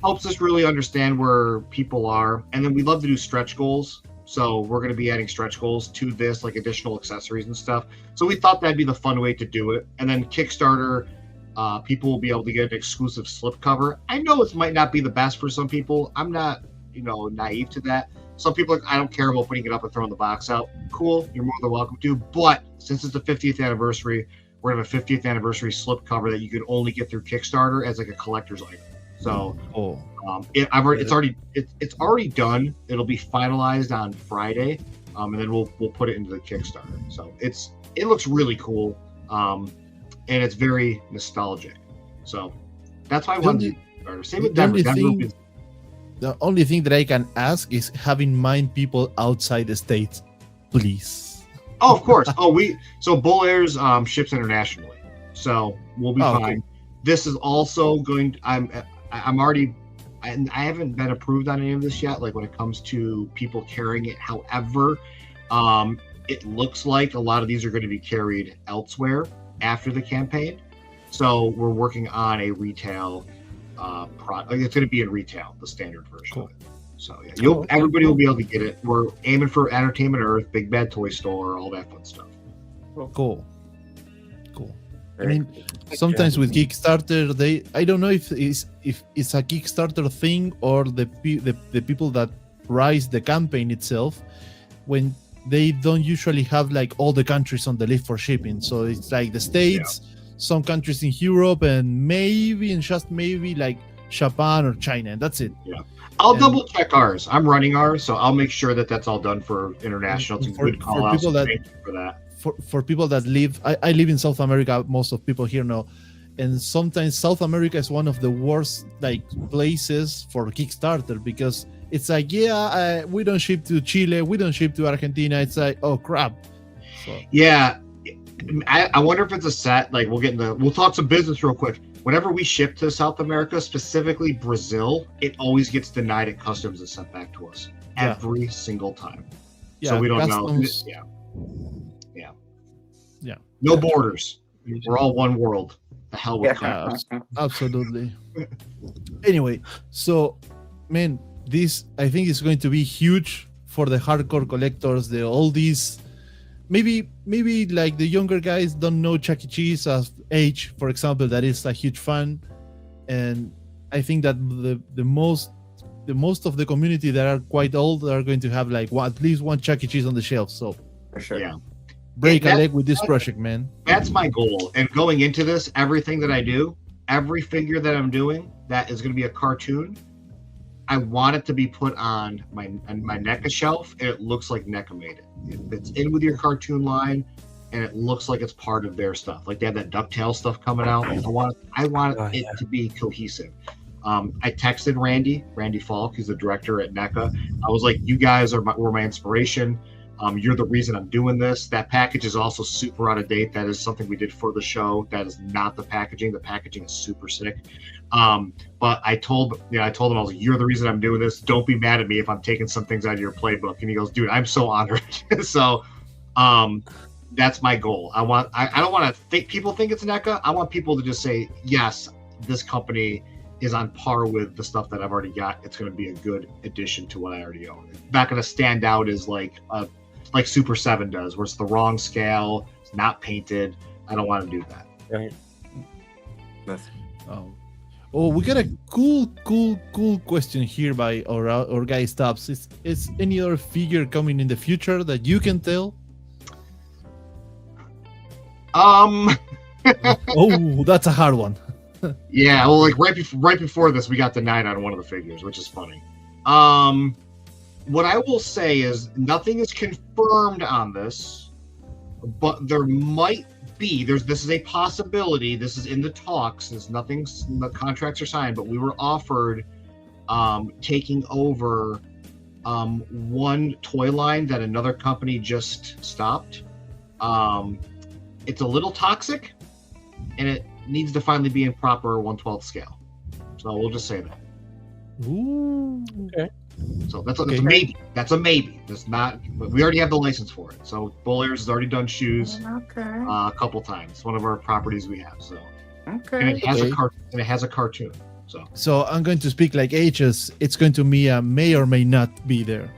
Helps us really understand where people are. And then we love to do stretch goals. So we're going to be adding stretch goals to this, like additional accessories and stuff. So we thought that'd be the fun way to do it. And then Kickstarter, people will be able to get an exclusive slipcover. I know it might not be the best for some people. I'm not, naive to that. Some people are like, I don't care about putting it up and throwing the box out. Cool, you're more than welcome to. But since it's the 50th anniversary, we're going to have a 50th anniversary slipcover that you can only get through Kickstarter as like a collector's item. So it's already done. It'll be finalized on Friday, and then we'll put it into the Kickstarter. So it looks really cool, and it's very nostalgic. So that's why I wanted to do Kickstarter. Same with Denver. The only thing that I can ask is have in mind people outside the States, please. Oh, of course. So Bull Airs ships internationally, so we'll be fine. Okay. This is also going. I'm already. I haven't been approved on any of this yet. Like when it comes to people carrying it. However, it looks like a lot of these are going to be carried elsewhere after the campaign. So we're working on a retail. It's going to be in retail, the standard version. Cool. Of it. So yeah, everybody will be able to get it. We're aiming for Entertainment Earth, Big Bad Toy Store, all that fun stuff. Cool. I mean, sometimes with Kickstarter, I don't know if it's a Kickstarter thing or the people that rise the campaign itself, when they don't usually have like all the countries on the list for shipping. So it's like the States. Yeah. Some countries in Europe, and maybe like Japan or China, and that's it. Yeah, I'll double check ours. I'm running ours, so I'll make sure that that's all done for international. It's a good call out. So thank you for that. For people that live, I live in South America. Most of people here know, and sometimes South America is one of the worst like places for Kickstarter because it's like we don't ship to Chile, we don't ship to Argentina. It's like, oh crap. So. Yeah. I wonder if it's a set. Like we'll talk some business real quick. Whenever we ship to South America, specifically Brazil, it always gets denied at customs and sent back to us every single time. Yeah, so we don't know. Yeah. No borders. We're all one world. The hell with that. Absolutely. Anyway, so man, this I think is going to be huge for the hardcore collectors. The oldies. Maybe like the younger guys don't know Chuck E. Cheese as age, for example, that is a huge fan, and I think that the most of the community that are quite old are going to have like at least one Chuck E. Cheese on the shelf. So for sure, yeah, break a leg with this project, man. That's my goal. And going into this, everything that I do, every figure that I'm doing that is going to be a cartoon, I want it to be put on my NECA shelf, and it looks like NECA made it. It fits in with your cartoon line, and it looks like it's part of their stuff. Like they have that DuckTales stuff coming out. I want it to be cohesive. I texted Randy Falk, who's the director at NECA. I was like, you guys were my inspiration. You're the reason I'm doing this. That package is also super out of date. That is something we did for the show. That is not the packaging. The packaging is super sick. But I told him, I was like, you're the reason I'm doing this. Don't be mad at me if I'm taking some things out of your playbook. And he goes, dude, I'm so honored. So, that's my goal. I don't want to think people think it's NECA. I want people to just say, yes, this company is on par with the stuff that I've already got. It's going to be a good addition to what I already own. It's not going to stand out as like Super 7 does, where it's the wrong scale, it's not painted. I don't want to do that. Right. We got a cool question here by our guy Stubbs. Is any other figure coming in the future that you can tell? Oh, that's a hard one. Yeah, well, like right before this, we got denied on one of the figures, which is funny. What I will say is nothing is confirmed on this, but there might be. This is a possibility. This is in the talks. The contracts are signed, but we were offered taking over one toy line that another company just stopped. It's a little toxic, and it needs to finally be in proper 1/12 scale. So we'll just say that. Ooh. Okay. So that's a maybe. That's a maybe. That's not. But we already have the license for it. So Bull Airs has already done shoes a couple times. It's one of our properties we have. So and it has a cartoon. So I'm going to speak like H's. It's going to be may or may not be there.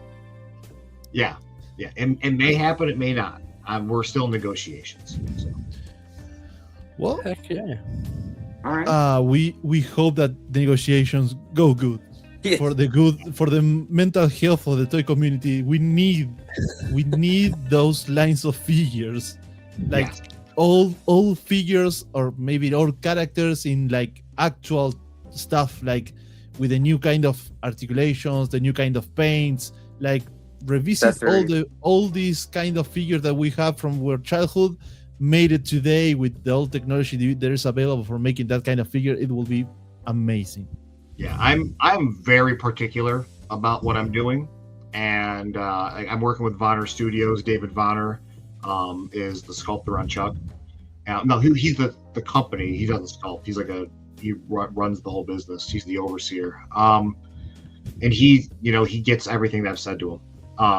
Yeah. It may happen, it may not. We're still in negotiations. So. Well, Heck yeah. All right. we hope that negotiations go good. Yeah. For the mental health of the toy community, we need those lines of figures, like Yes. all figures, or maybe all characters in like actual stuff, like with the new kind of articulations, the new kind of paints, like revisit all these kind of figures that we have from our childhood, made it today with the old technology that is available for making that kind of figure. It will be amazing. Yeah, I'm very particular about what I'm doing, and I'm working with Vonner Studios. David Vonner is the sculptor on Chuck. No, he's the company. He doesn't sculpt. He's like he runs the whole business. He's the overseer. And he gets everything that I've said to him.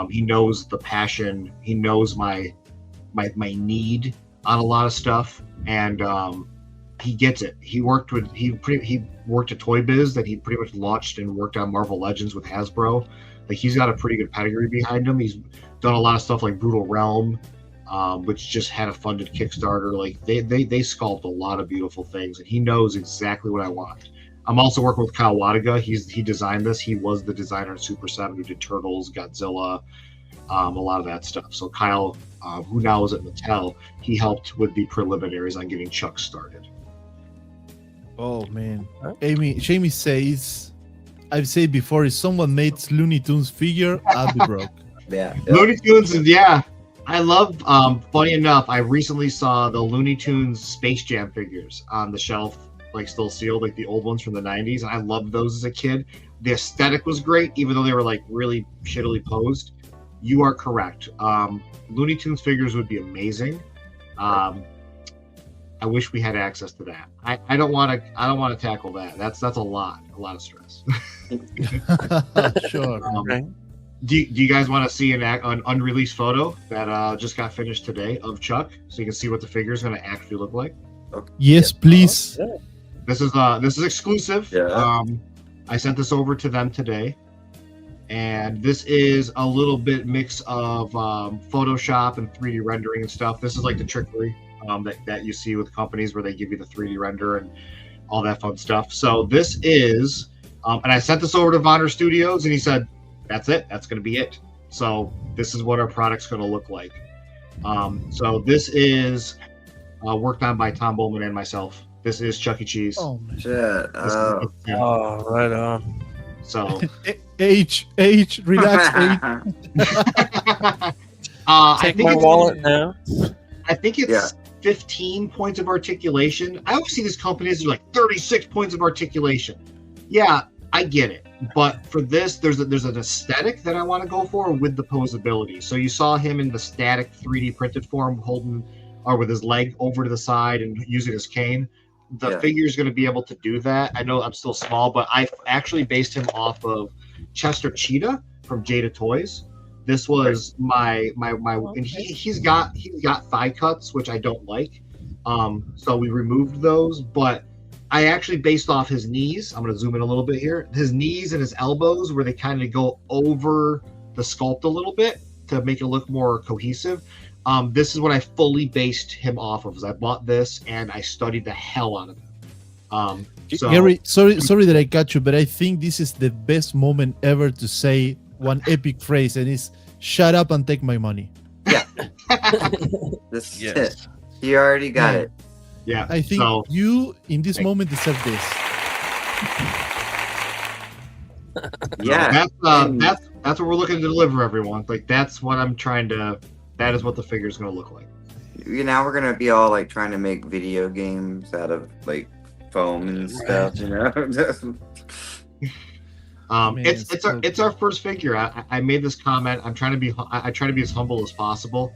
He knows the passion. He knows my need on a lot of stuff, and he gets it. He worked at Toy Biz that he pretty much launched and worked on Marvel Legends with Hasbro. Like, he's got a pretty good pedigree behind him. He's done a lot of stuff like Brutal Realm, which just had a funded Kickstarter. Like, they sculpt a lot of beautiful things, and he knows exactly what I want. I'm also working with Kyle Wadiga. He designed this. He was the designer in Super 7 who did Turtles, Godzilla, a lot of that stuff. So Kyle, who now is at Mattel, he helped with the preliminaries on getting Chuck started. Oh man, Jamie says, I've said before, if someone made Looney Tunes figure, I'll be broke. Yeah. Looney Tunes, I love. Funny enough, I recently saw the Looney Tunes Space Jam figures on the shelf, like still sealed, like the old ones from the '90s, and I loved those as a kid. The aesthetic was great, even though they were like really shittily posed. You are correct. Looney Tunes figures would be amazing. I wish we had access to that. I don't want to tackle that. That's a lot of stress. Sure. Do you guys want to see an unreleased photo that just got finished today of Chuck, so you can see what the figure is going to actually look like? Okay. Yes, please. Yeah. This is exclusive. Yeah. I sent this over to them today, and this is a little bit mix of Photoshop and 3D rendering and stuff. This is like the trickery that you see with companies where they give you the 3D render and all that fun stuff. So this is, and I sent this over to Vonner Studios, and he said, "That's it. That's going to be it." So this is what our product's going to look like. So this is worked on by Tom Bowman and myself. This is Chuck E. Cheese. Oh man. Shit. Oh, right on. So H, relax, I Take think my it's, wallet now. I think it's 15 points of articulation. I always see these companies are like 36 points of articulation. Yeah, I get it. But for this, there's an aesthetic that I want to go for with the posability. So you saw him in the static 3D printed form, holding or with his leg over to the side and using his cane. The figure is going to be able to do that. I know I'm still small, but I actually based him off of Chester Cheetah from Jada Toys. This was my and he's got thigh cuts, which I don't like. So we removed those, but I actually based off his knees. I'm going to zoom in a little bit here. His knees and his elbows, where they kind of go over the sculpt a little bit to make it look more cohesive. This is what I fully based him off of. I bought this and I studied the hell out of him. So, Gary, sorry that I cut you, but I think this is the best moment ever to say one epic phrase, and it's "Shut up and take my money." Yeah. This is Yes. it. You already got it. yeah, I think so, you in this moment deserve this. Yeah. that's what we're looking to deliver, everyone. Like, that's what I'm trying to. That is what the figure is going to look like. Now we're gonna be all like trying to make video games out of like foam and stuff, you know. Man, It's our first figure. I made this comment. I try to be as humble as possible.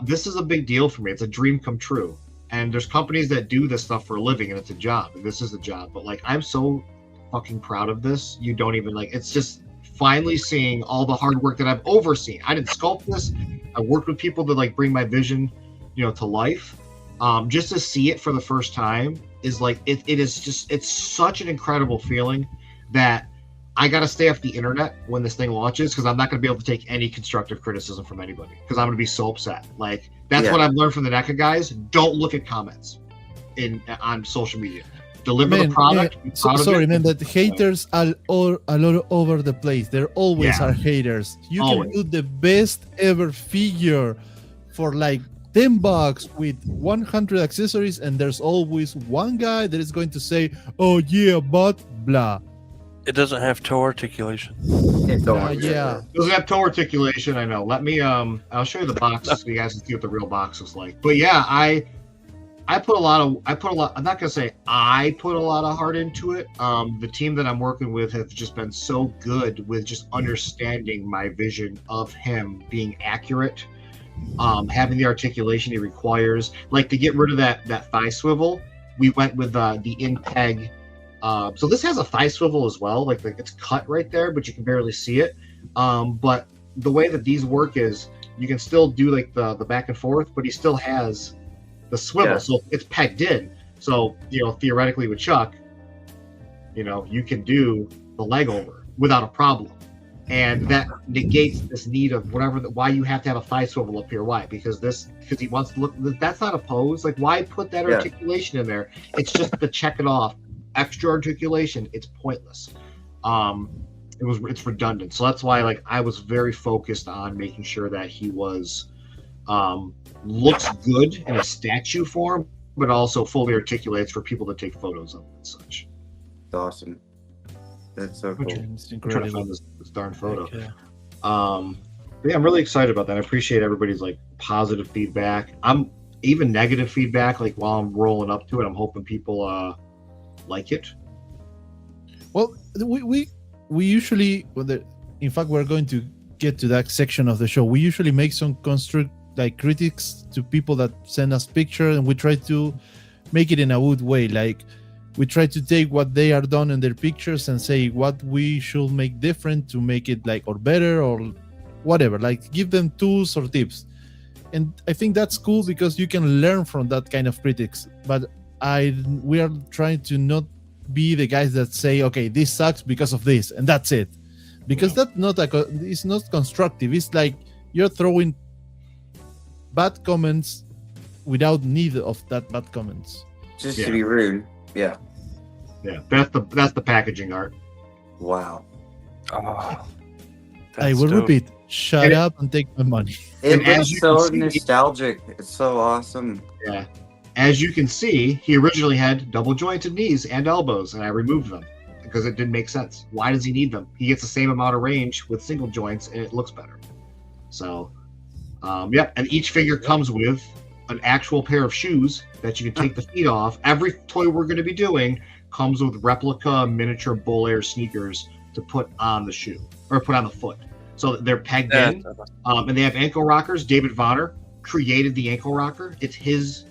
This is a big deal for me. It's a dream come true. And there's companies that do this stuff for a living, and it's a job. And this is a job. But like, I'm so fucking proud of this. You don't even like. It's just finally seeing all the hard work that I've overseen. I didn't sculpt this. I worked with people to like bring my vision, to life. Just to see it for the first time is like it is just, it's such an incredible feeling that I got to stay off the internet when this thing launches because I'm not going to be able to take any constructive criticism from anybody because I'm going to be so upset. Like, that's what I've learned from the NECA guys. Don't look at comments on social media. Deliver the product. Sorry, man, that haters are all over the place. There always are haters. You can do the best ever figure for like $10 with 100 accessories, and there's always one guy that is going to say, "Oh yeah, but blah." It doesn't have toe articulation. It doesn't have toe articulation. I know. Let me I'll show you the box so you guys can see what the real box is like. But yeah, I put a lot. I'm not gonna say I put a lot of heart into it. The team that I'm working with has just been so good with just understanding my vision of him being accurate, having the articulation he requires. Like, to get rid of that thigh swivel, we went with the in-peg. So this has a thigh swivel as well. Like it's cut right there, but you can barely see it. But the way that these work is you can still do like the back and forth, but he still has the swivel, so it's pegged in. So, theoretically with Chuck, you can do the leg over without a problem, and that negates this need of why you have to have a thigh swivel up here. Why? Because he wants to look. That's not a pose. Like, why put that articulation in there? It's just to check it off. Extra articulation. It's pointless. It's redundant. So that's why, like, I was very focused on making sure that he was. Looks good in a statue form, but also fully articulates for people to take photos of and such. It's awesome. That's so cool. It's I'm trying to find this darn photo. Okay. But yeah, I'm really excited about that. I appreciate everybody's like positive feedback. I'm even negative feedback. Like, while I'm rolling up to it, I'm hoping people like it. Well, we usually, in fact, we're going to get to that section of the show. We usually make some critics to people that send us pictures, and we try to make it in a good way. Like, we try to take what they are done in their pictures and say what we should make different to make it or better or whatever. Like, give them tools or tips. And I think that's cool because you can learn from that kind of critics. But we are trying to not be the guys that say, okay, this sucks because of this, and that's it. Because that's it's not constructive. It's like you're throwing bad comments without need of that bad comments. Just to be rude. Yeah. That's the packaging art. Wow. Oh, I will repeat. Shut up and take my money. It is so nostalgic. It's so awesome. Yeah. As you can see, he originally had double jointed knees and elbows, and I removed them because it didn't make sense. Why does he need them? He gets the same amount of range with single joints, and it looks better. So, and each figure comes with an actual pair of shoes that you can take the feet off. Every toy we're going to be doing comes with replica miniature Bull Air sneakers to put on the shoe or put on the foot. So they're pegged in, and they have ankle rockers. David Vonner created the ankle rocker. It's his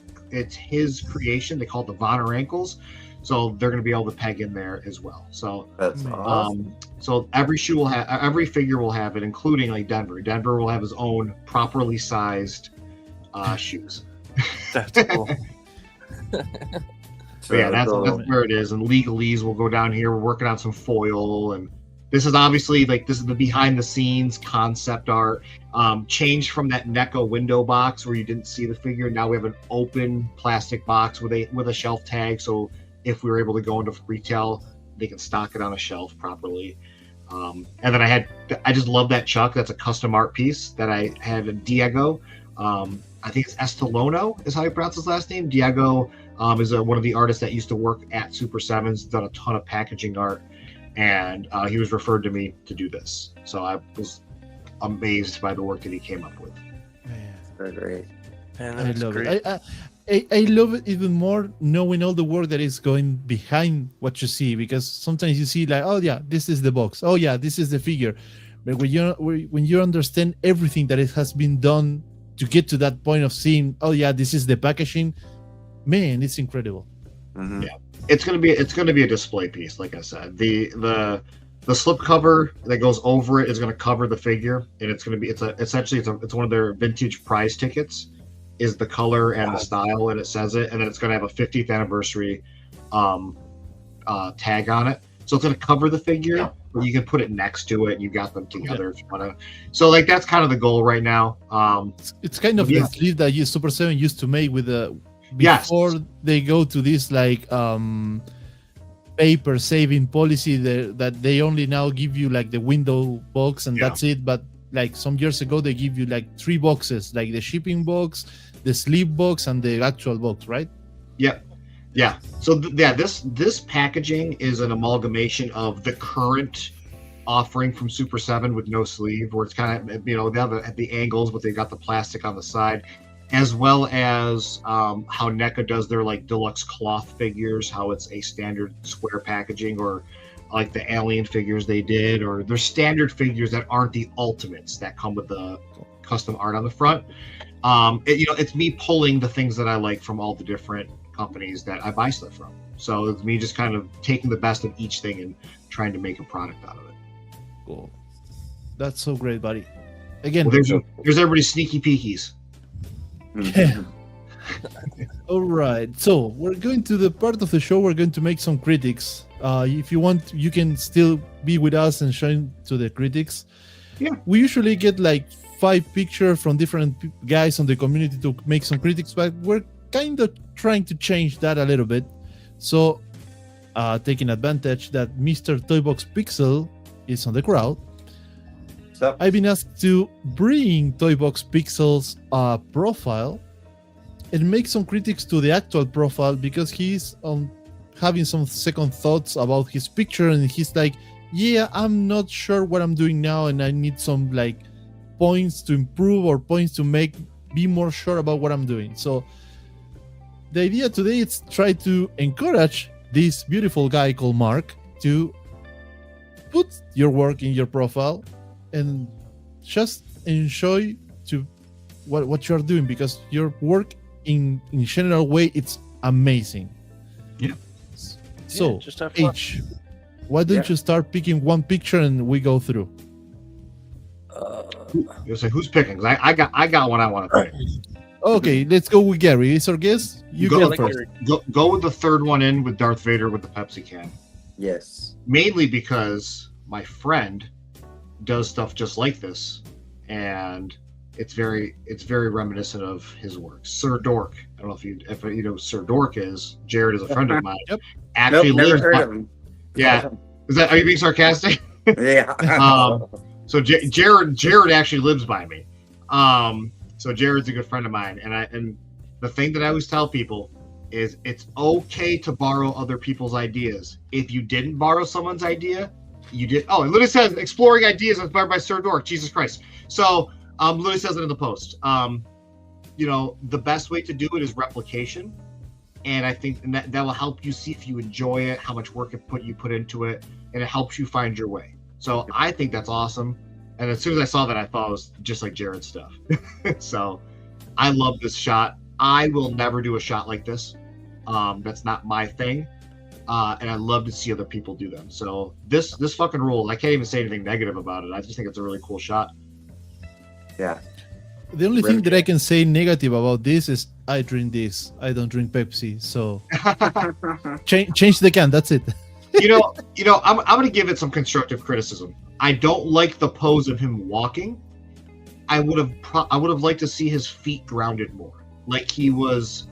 creation. They call it the Vonner ankles. So they're going to be able to peg in there as well. So that's awesome. So every figure will have it, including like Denver. Denver will have his own properly sized shoes. That's cool. So yeah, that's where it is. And legalese will go down here. We're working on some foil, and this is obviously this is the behind the scenes concept art. Changed from that NECA window box where you didn't see the figure. Now we have an open plastic box with a shelf tag. So if we were able to go into retail, they can stock it on a shelf properly. And then I just love that Chuck. That's a custom art piece that I had Diego. I think it's Estolono is how you pronounce his last name. Diego is one of the artists that used to work at Super Sevens, done a ton of packaging art, and he was referred to me to do this. So I was amazed by the work that he came up with. Very great. Man, I love great. it. I love it even more knowing all the work that is going behind what you see, because sometimes you see like, oh yeah, this is the box. Oh yeah, this is the figure. But when you understand everything that it has been done to get to that point of seeing, oh yeah, this is the packaging, man, it's incredible. Mm-hmm. Yeah, it's gonna be a display piece, like I said. The slip cover that goes over it is going to cover the figure, and it's one of their vintage prize tickets. Is the color and the style, and it says it, and then it's going to have a 50th anniversary tag on it. So it's going to cover the figure, Or you can put it next to it and you got them together if you want to. So like that's kind of the goal right now. It's kind of Yeah. the sleeve that Super 7 used to make with the Yes. before they go to this like paper saving policy that they only now give you like the window box and Yeah. that's it. But like some years ago they give you like 3 boxes, like the shipping box, the sleeve box, and the actual box, right? Yep. Yeah. So this packaging is an amalgamation of the current offering from Super 7 with no sleeve, where it's kind of, they have the angles, but they got the plastic on the side, as well as how NECA does their like deluxe cloth figures, how it's a standard square packaging, or like the alien figures they did, or their standard figures that aren't the ultimates that come with the custom art on the front. It's me pulling the things that I like from all the different companies that I buy stuff from. So it's me just kind of taking the best of each thing and trying to make a product out of it. Cool. That's so great, buddy. Again, Well, there's everybody's sneaky peekies. yeah. All right, so we're going to the part of the show. We're going to make some critics. If you want, you can still be with us and shine to the critics. Yeah. We usually get like 5 pictures from different guys on the community to make some critics, but we're kind of trying to change that a little bit. So, taking advantage that Mr. Toybox Pixel is on the crowd, So, I've been asked to bring Toybox Pixel's profile and make some critics to the actual profile, because he's having some second thoughts about his picture, and he's like, yeah, I'm not sure what I'm doing now, and I need some like points to improve or points to be more sure about what I'm doing. So the idea today is try to encourage this beautiful guy called Mark to put your work in your profile and just enjoy to what you're doing, because your work in general way, it's amazing. Yeah. So Yeah, just have fun. H, why don't you start picking one picture and we go through? You say who's picking? 'Cause I got one I want to pick. Okay, let's go with Gary. He's our guest. You Go go like first. Gary. Go with the third one in with Darth Vader with the Pepsi can. yes. Mainly because my friend does stuff just like this, and it's very reminiscent of his work. Sir Dork. I don't know if you know who Sir Dork is. Jared is a friend of mine. Yep. Actually Nope, never lives heard by- of him. Yeah. Are you being sarcastic? Yeah. So Jared actually lives by me. So Jared's a good friend of mine, and the thing that I always tell people is it's okay to borrow other people's ideas. If you didn't borrow someone's idea, you did. Oh, it literally says exploring ideas inspired by Sir Dork. Jesus Christ. So literally says it in the post. The best way to do it is replication, and I think that will help you see if you enjoy it, how much work you put into it, and it helps you find your way. So I think that's awesome. And as soon as I saw that, I thought it was just like Jared's stuff. So I love this shot. I will never do a shot like this. That's not my thing. And I love to see other people do them. So this fucking rule, I can't even say anything negative about it. I just think it's a really cool shot. Yeah. The only thing that I can say negative about this is I drink this. I don't drink Pepsi. So change the can. That's it. I'm gonna give it some constructive criticism. I don't like the pose of him walking. I would have liked to see his feet grounded more, like he was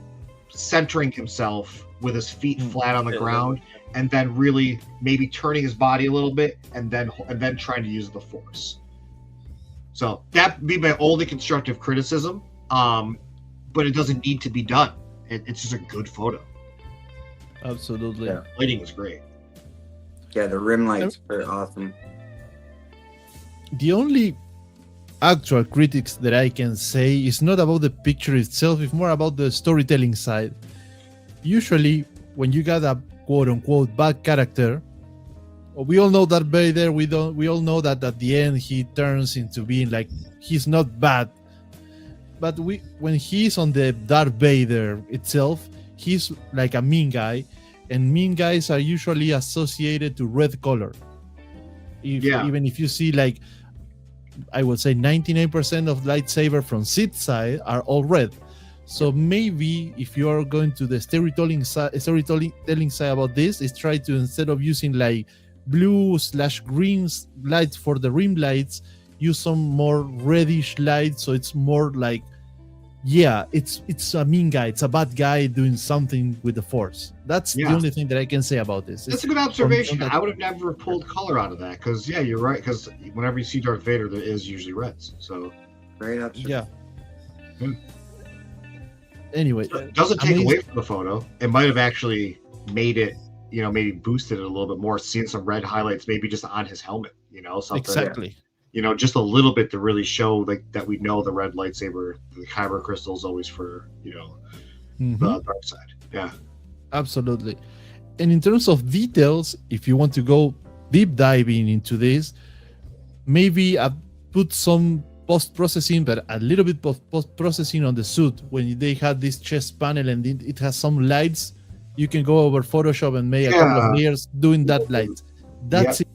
centering himself with his feet flat on the ground, and then really maybe turning his body a little bit, and then trying to use the force. So that'd be my only constructive criticism. But it doesn't need to be done. It's just a good photo. Absolutely. Yeah. Lighting was great. Yeah, the rim lights are awesome. The only actual critics that I can say is not about the picture itself, it's more about the storytelling side. Usually, when you got a quote-unquote bad character, we all know that Vader, we all know that at the end he turns into being like, he's not bad. But when he's on the Darth Vader itself, he's like a mean guy, and mean guys are usually associated to red color. Even if you see, like, I would say 99% of lightsaber from Sith's side are all red. So maybe if you are going to the storytelling side about this, is try to, instead of using like blue/green lights for the rim lights, use some more reddish light, so it's more like, yeah, it's a mean guy, it's a bad guy doing something with the force. That's the only thing that I can say about this. That's a good observation. I would have never pulled color out of that, because yeah, you're right, because whenever you see Darth Vader, there is usually reds. So Great observation. Yeah. Anyway, it doesn't take away from the photo. It might have actually made it, maybe boosted it a little bit more, seeing some red highlights maybe just on his helmet, something. Exactly. Just a little bit to really show like that we know the red lightsaber, the kyber crystal is always for, the dark side. Yeah. Absolutely. And in terms of details, if you want to go deep diving into this, maybe I put some post-processing, but a little bit of post-processing on the suit. When they had this chest panel and it has some lights, you can go over Photoshop and make a couple of layers doing that light. That's it.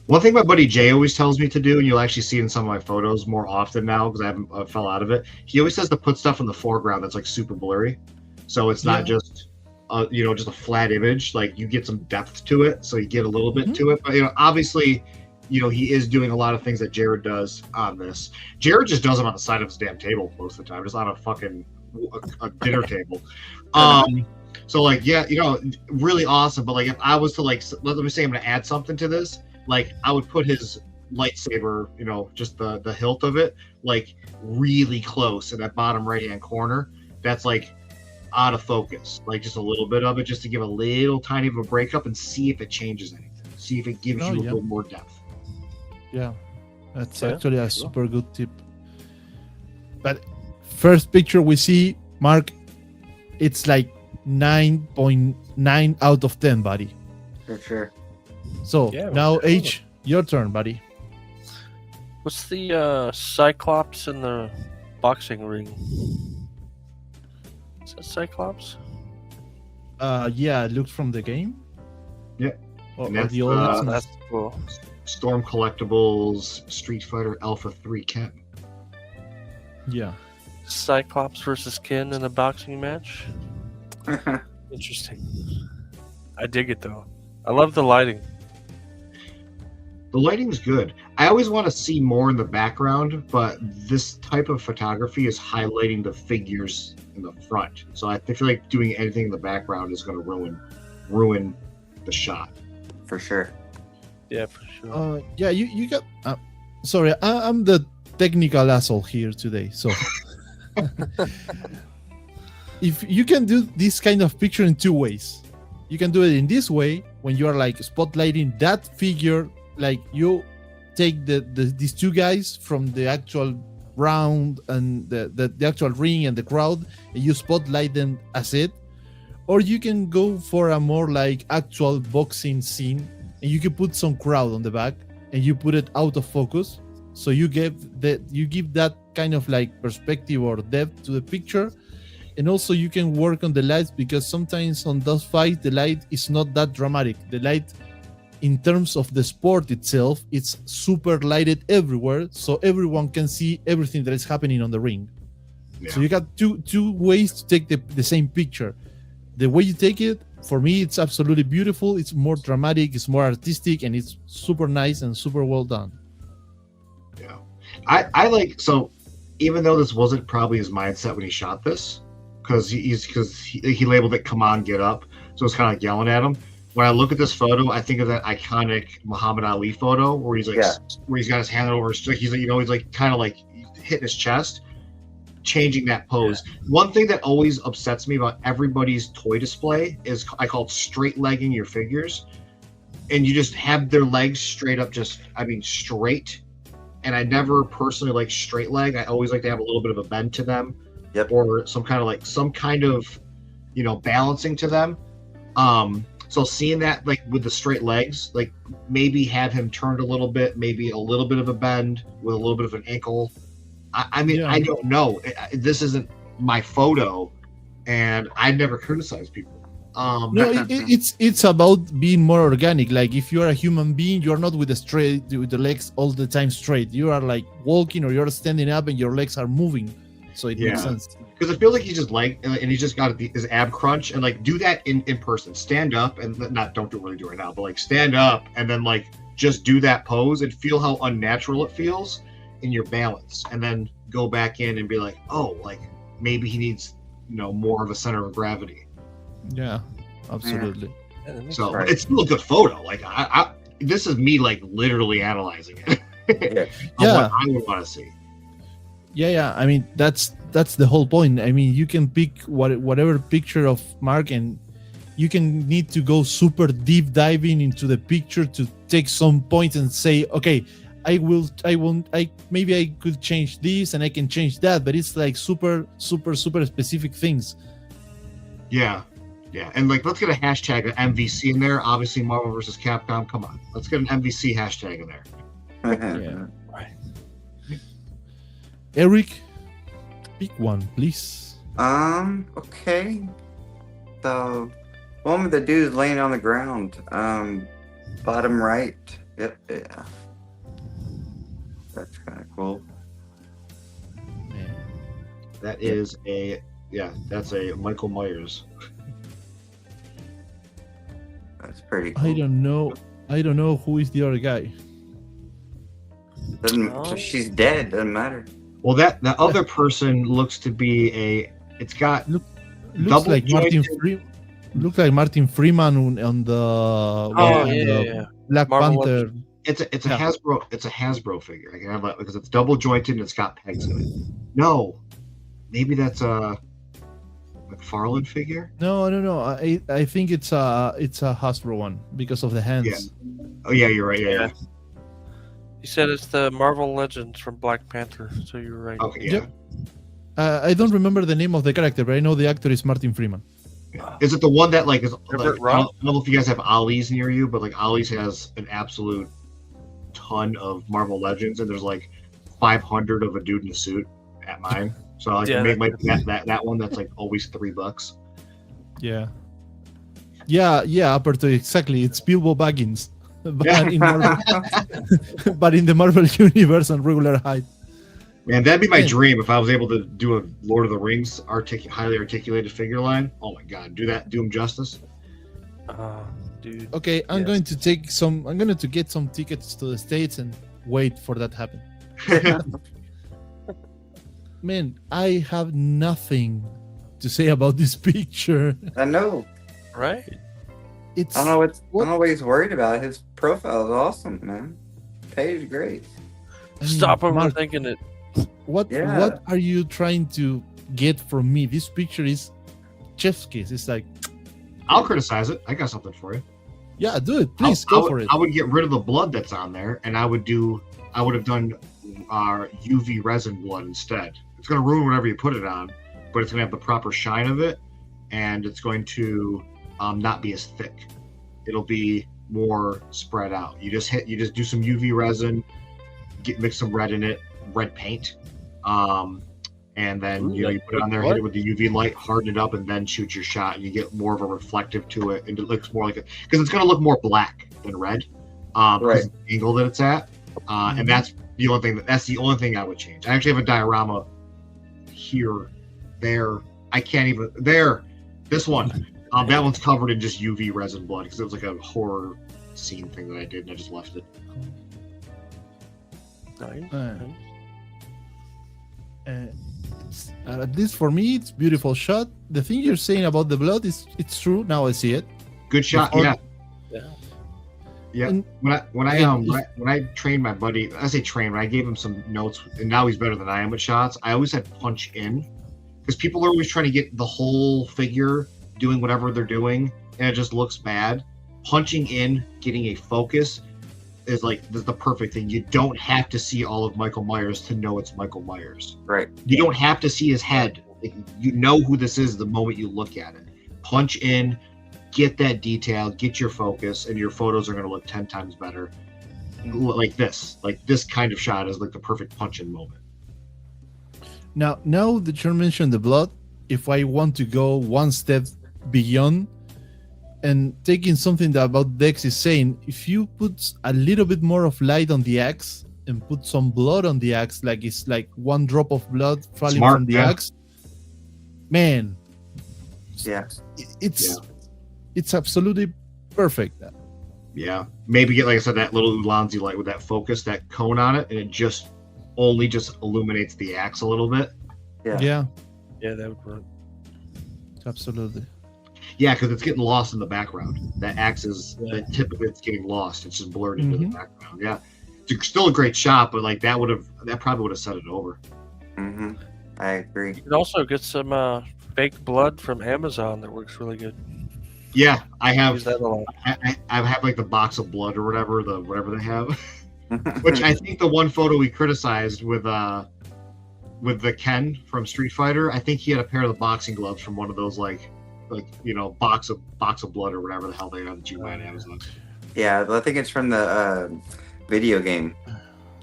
One thing my buddy Jay always tells me to do, and you'll actually see in some of my photos more often now because I fell out of it. He always says to put stuff in the foreground that's like super blurry, so it's not just just a flat image. Like you get some depth to it, so you get a little bit to it. But obviously, he is doing a lot of things that Jared does on this. Jared just does them on the side of his damn table most of the time, just on a fucking a dinner table. So like, yeah, really awesome. But like, if I was to like, let me say I'm gonna add something to this. Like I would put his lightsaber, just the hilt of it, like really close in that bottom right-hand corner. That's like out of focus, like just a little bit of it, just to give a little tiny of a breakup and see if it changes anything. See if it gives you a little more depth. Yeah, that's actually a super good tip. But first picture we see, Mark, it's like 9.9 out of 10, buddy. For sure. So now H, your turn, buddy. What's the Cyclops in the boxing ring? Is that Cyclops? Yeah, it looks from the game. Yeah. Or that's, the old That's cool. Storm Collectibles Street Fighter Alpha 3 Ken. Yeah. Cyclops versus Ken in a boxing match. Interesting. I dig it though. I love the lighting. The lighting's good. I always want to see more in the background, but this type of photography is highlighting the figures in the front. So I feel like doing anything in the background is going to ruin the shot. For sure. Yeah, for sure. Yeah, you got. Sorry, I'm the technical asshole here today. So, if you can do this kind of picture in two ways, you can do it in this way when you are like spotlighting that figure. Like you take these two guys from the actual round and the actual ring and the crowd, and you spotlight them as it. Or you can go for a more like actual boxing scene, and you can put some crowd on the back, and you put it out of focus. So you give that kind of like perspective or depth to the picture. And also you can work on the lights, because sometimes on those fights the light is not that dramatic. The light, in terms of the sport itself, it's super lighted everywhere, so everyone can see everything that is happening on the ring. Yeah. So you got two ways to take the same picture. The way you take it, for me, it's absolutely beautiful. It's more dramatic, it's more artistic, and it's super nice and super well done. Yeah, I like, so even though this wasn't probably his mindset when he shot this, because he labeled it "Come on, get up," so it's kind of like yelling at him. When I look at this photo, I think of that iconic Muhammad Ali photo where he's like, where he's got his hand over his, he's like, he's like kind of like hitting his chest, changing that pose. Yeah. One thing that always upsets me about everybody's toy display is I call it straight legging your figures, and you just have their legs straight up, straight. And I never personally like straight leg. I always like to have a little bit of a bend to them, or some kind of balancing to them. So seeing that, like with the straight legs, like maybe have him turned a little bit, maybe a little bit of a bend with a little bit of an ankle. I don't know. This isn't my photo, and I never criticize people. It's about being more organic. Like if you are a human being, you are not with the legs all the time straight. You are like walking, or you're standing up and your legs are moving. So it makes sense. Because it feels like he's just and he's just got his ab crunch, and like do that in person. Stand up and don't really do it right now, but like stand up and then like just do that pose and feel how unnatural it feels in your balance, and then go back in and be like, oh, like maybe he needs more of a center of gravity. Yeah, absolutely. Yeah, So right. it's still a good photo. Like I this is me like literally analyzing it. Yeah. What I would want to see. Yeah. I mean, that's the whole point. I mean, you can pick whatever picture of Mark, and you can need to go super deep diving into the picture to take some points and say, okay, maybe I could change this and I can change that, but it's like super specific things. Yeah. And like, let's get a hashtag of MVC in there. Obviously, Marvel versus Capcom. Come on, let's get an MVC hashtag in there. Yeah. Right. Eric, pick one, please. Okay. So, one with the dude laying on the ground. Bottom right. Yep. Yeah. That's kind of cool. That is that's a Michael Myers. That's pretty cool. I don't know who is the other guy. So she's dead. Doesn't matter. Well, the other person looks to be it's got Looks double like jointed. Looks like Martin Freeman on the yeah. Black Marvel Panther. It's a Yeah. Hasbro. It's a Hasbro figure. I can have that because it's double jointed and it's got pegs in it. No, maybe that's a McFarlane figure. No. I think it's a Hasbro one because of the hands. Yeah. Oh yeah, you're right. Yeah. You said it's the Marvel Legends from Black Panther, so you're right. Okay. Yeah. Yep. I don't remember the name of the character, but I know the actor is Martin Freeman. Is it the one that like is? Like, I Everett Roth? don't know if you guys have Ollie's near you, but like Ollie's has an absolute ton of Marvel Legends, and there's like 500 of a dude in a suit at mine. So I can make that one that's like always $3. Yeah, Alberto, exactly. It's Bilbo Baggins, but, Yeah. in Marvel, but in the Marvel universe on regular height. Man, that'd be my Yeah. dream if I was able to do a Lord of the Rings highly articulated figure line. Oh my god, do him justice. Dude. Okay, I'm Yes. going to get some tickets to the States and wait for that happen. Man, I have nothing to say about this picture. I know. Right? It's I don't know what he's worried about. His profile is awesome, man. Page great. I mean, Stop Mark, overthinking it. what are you trying to get from me? This picture is chef's kiss. It's like, I'll criticize it. I got something for you. yeah, do it. Please go for it. I would get rid of the blood that's on there, and I would have done UV resin blood instead. It's going to ruin whatever you put it on, but it's going to have the proper shine of it, and it's going to not be as thick. It'll be more spread out. You just do some UV resin, mix some red in it, red paint, and then you put it on there, hit it with the UV light, harden it up, and then shoot your shot, and you get more of a reflective to it, and it looks more like it because it's going to look more black than red, because of the angle that it's at, and that's the only thing I would change. I actually have a diorama here, there. I can't even there. This one, that one's covered in just UV resin blood because it was like a horror scene thing that I did, and I just left it. Nice. At least for me, it's beautiful shot. The thing you're saying about the blood it's true. Now I see it. Good shot. Before- Yeah. And- When I trained my buddy, I say train, when I gave him some notes, and now he's better than I am with shots. I always had punch in, because people are always trying to get the whole figure doing whatever they're doing, and it just looks bad. Punching in, getting a focus is like the perfect thing. You don't have to see all of Michael Myers to know it's Michael Myers. Right. You don't have to see his head. Like, you know who this is the moment you look at it. Punch in, get that detail, get your focus, and your photos are going to look 10 times better. Like this kind of shot is like the perfect punch-in moment. Now that you mentioned the blood, if I want to go one step beyond and taking something that about Dex is saying, if you put a little bit more of light on the axe and put some blood on the axe, like it's like one drop of blood falling Smart, from the yeah. axe, man, Yeah. it's absolutely perfect. Yeah, maybe get, like I said, that little Ulanzi light with that focus, that cone on it, and it just illuminates the axe a little bit. Yeah, Yeah, that would work. absolutely. Yeah, because it's getting lost in the background. That axe is Yeah. the tip of it's getting lost. It's just blurred into the Mhm. background. Yeah, it's still a great shot, but like that probably would have set it over. Mm-hmm. I agree. You can also get some fake blood from Amazon that works really good. Yeah, I Use have. that a lot. I have like the box of blood or whatever they have, which I think the one photo we criticized with the Ken from Street Fighter, I think he had a pair of the boxing gloves from one of those like box of blood or whatever the hell they are that you buy on Amazon. Yeah, but I think it's from the video game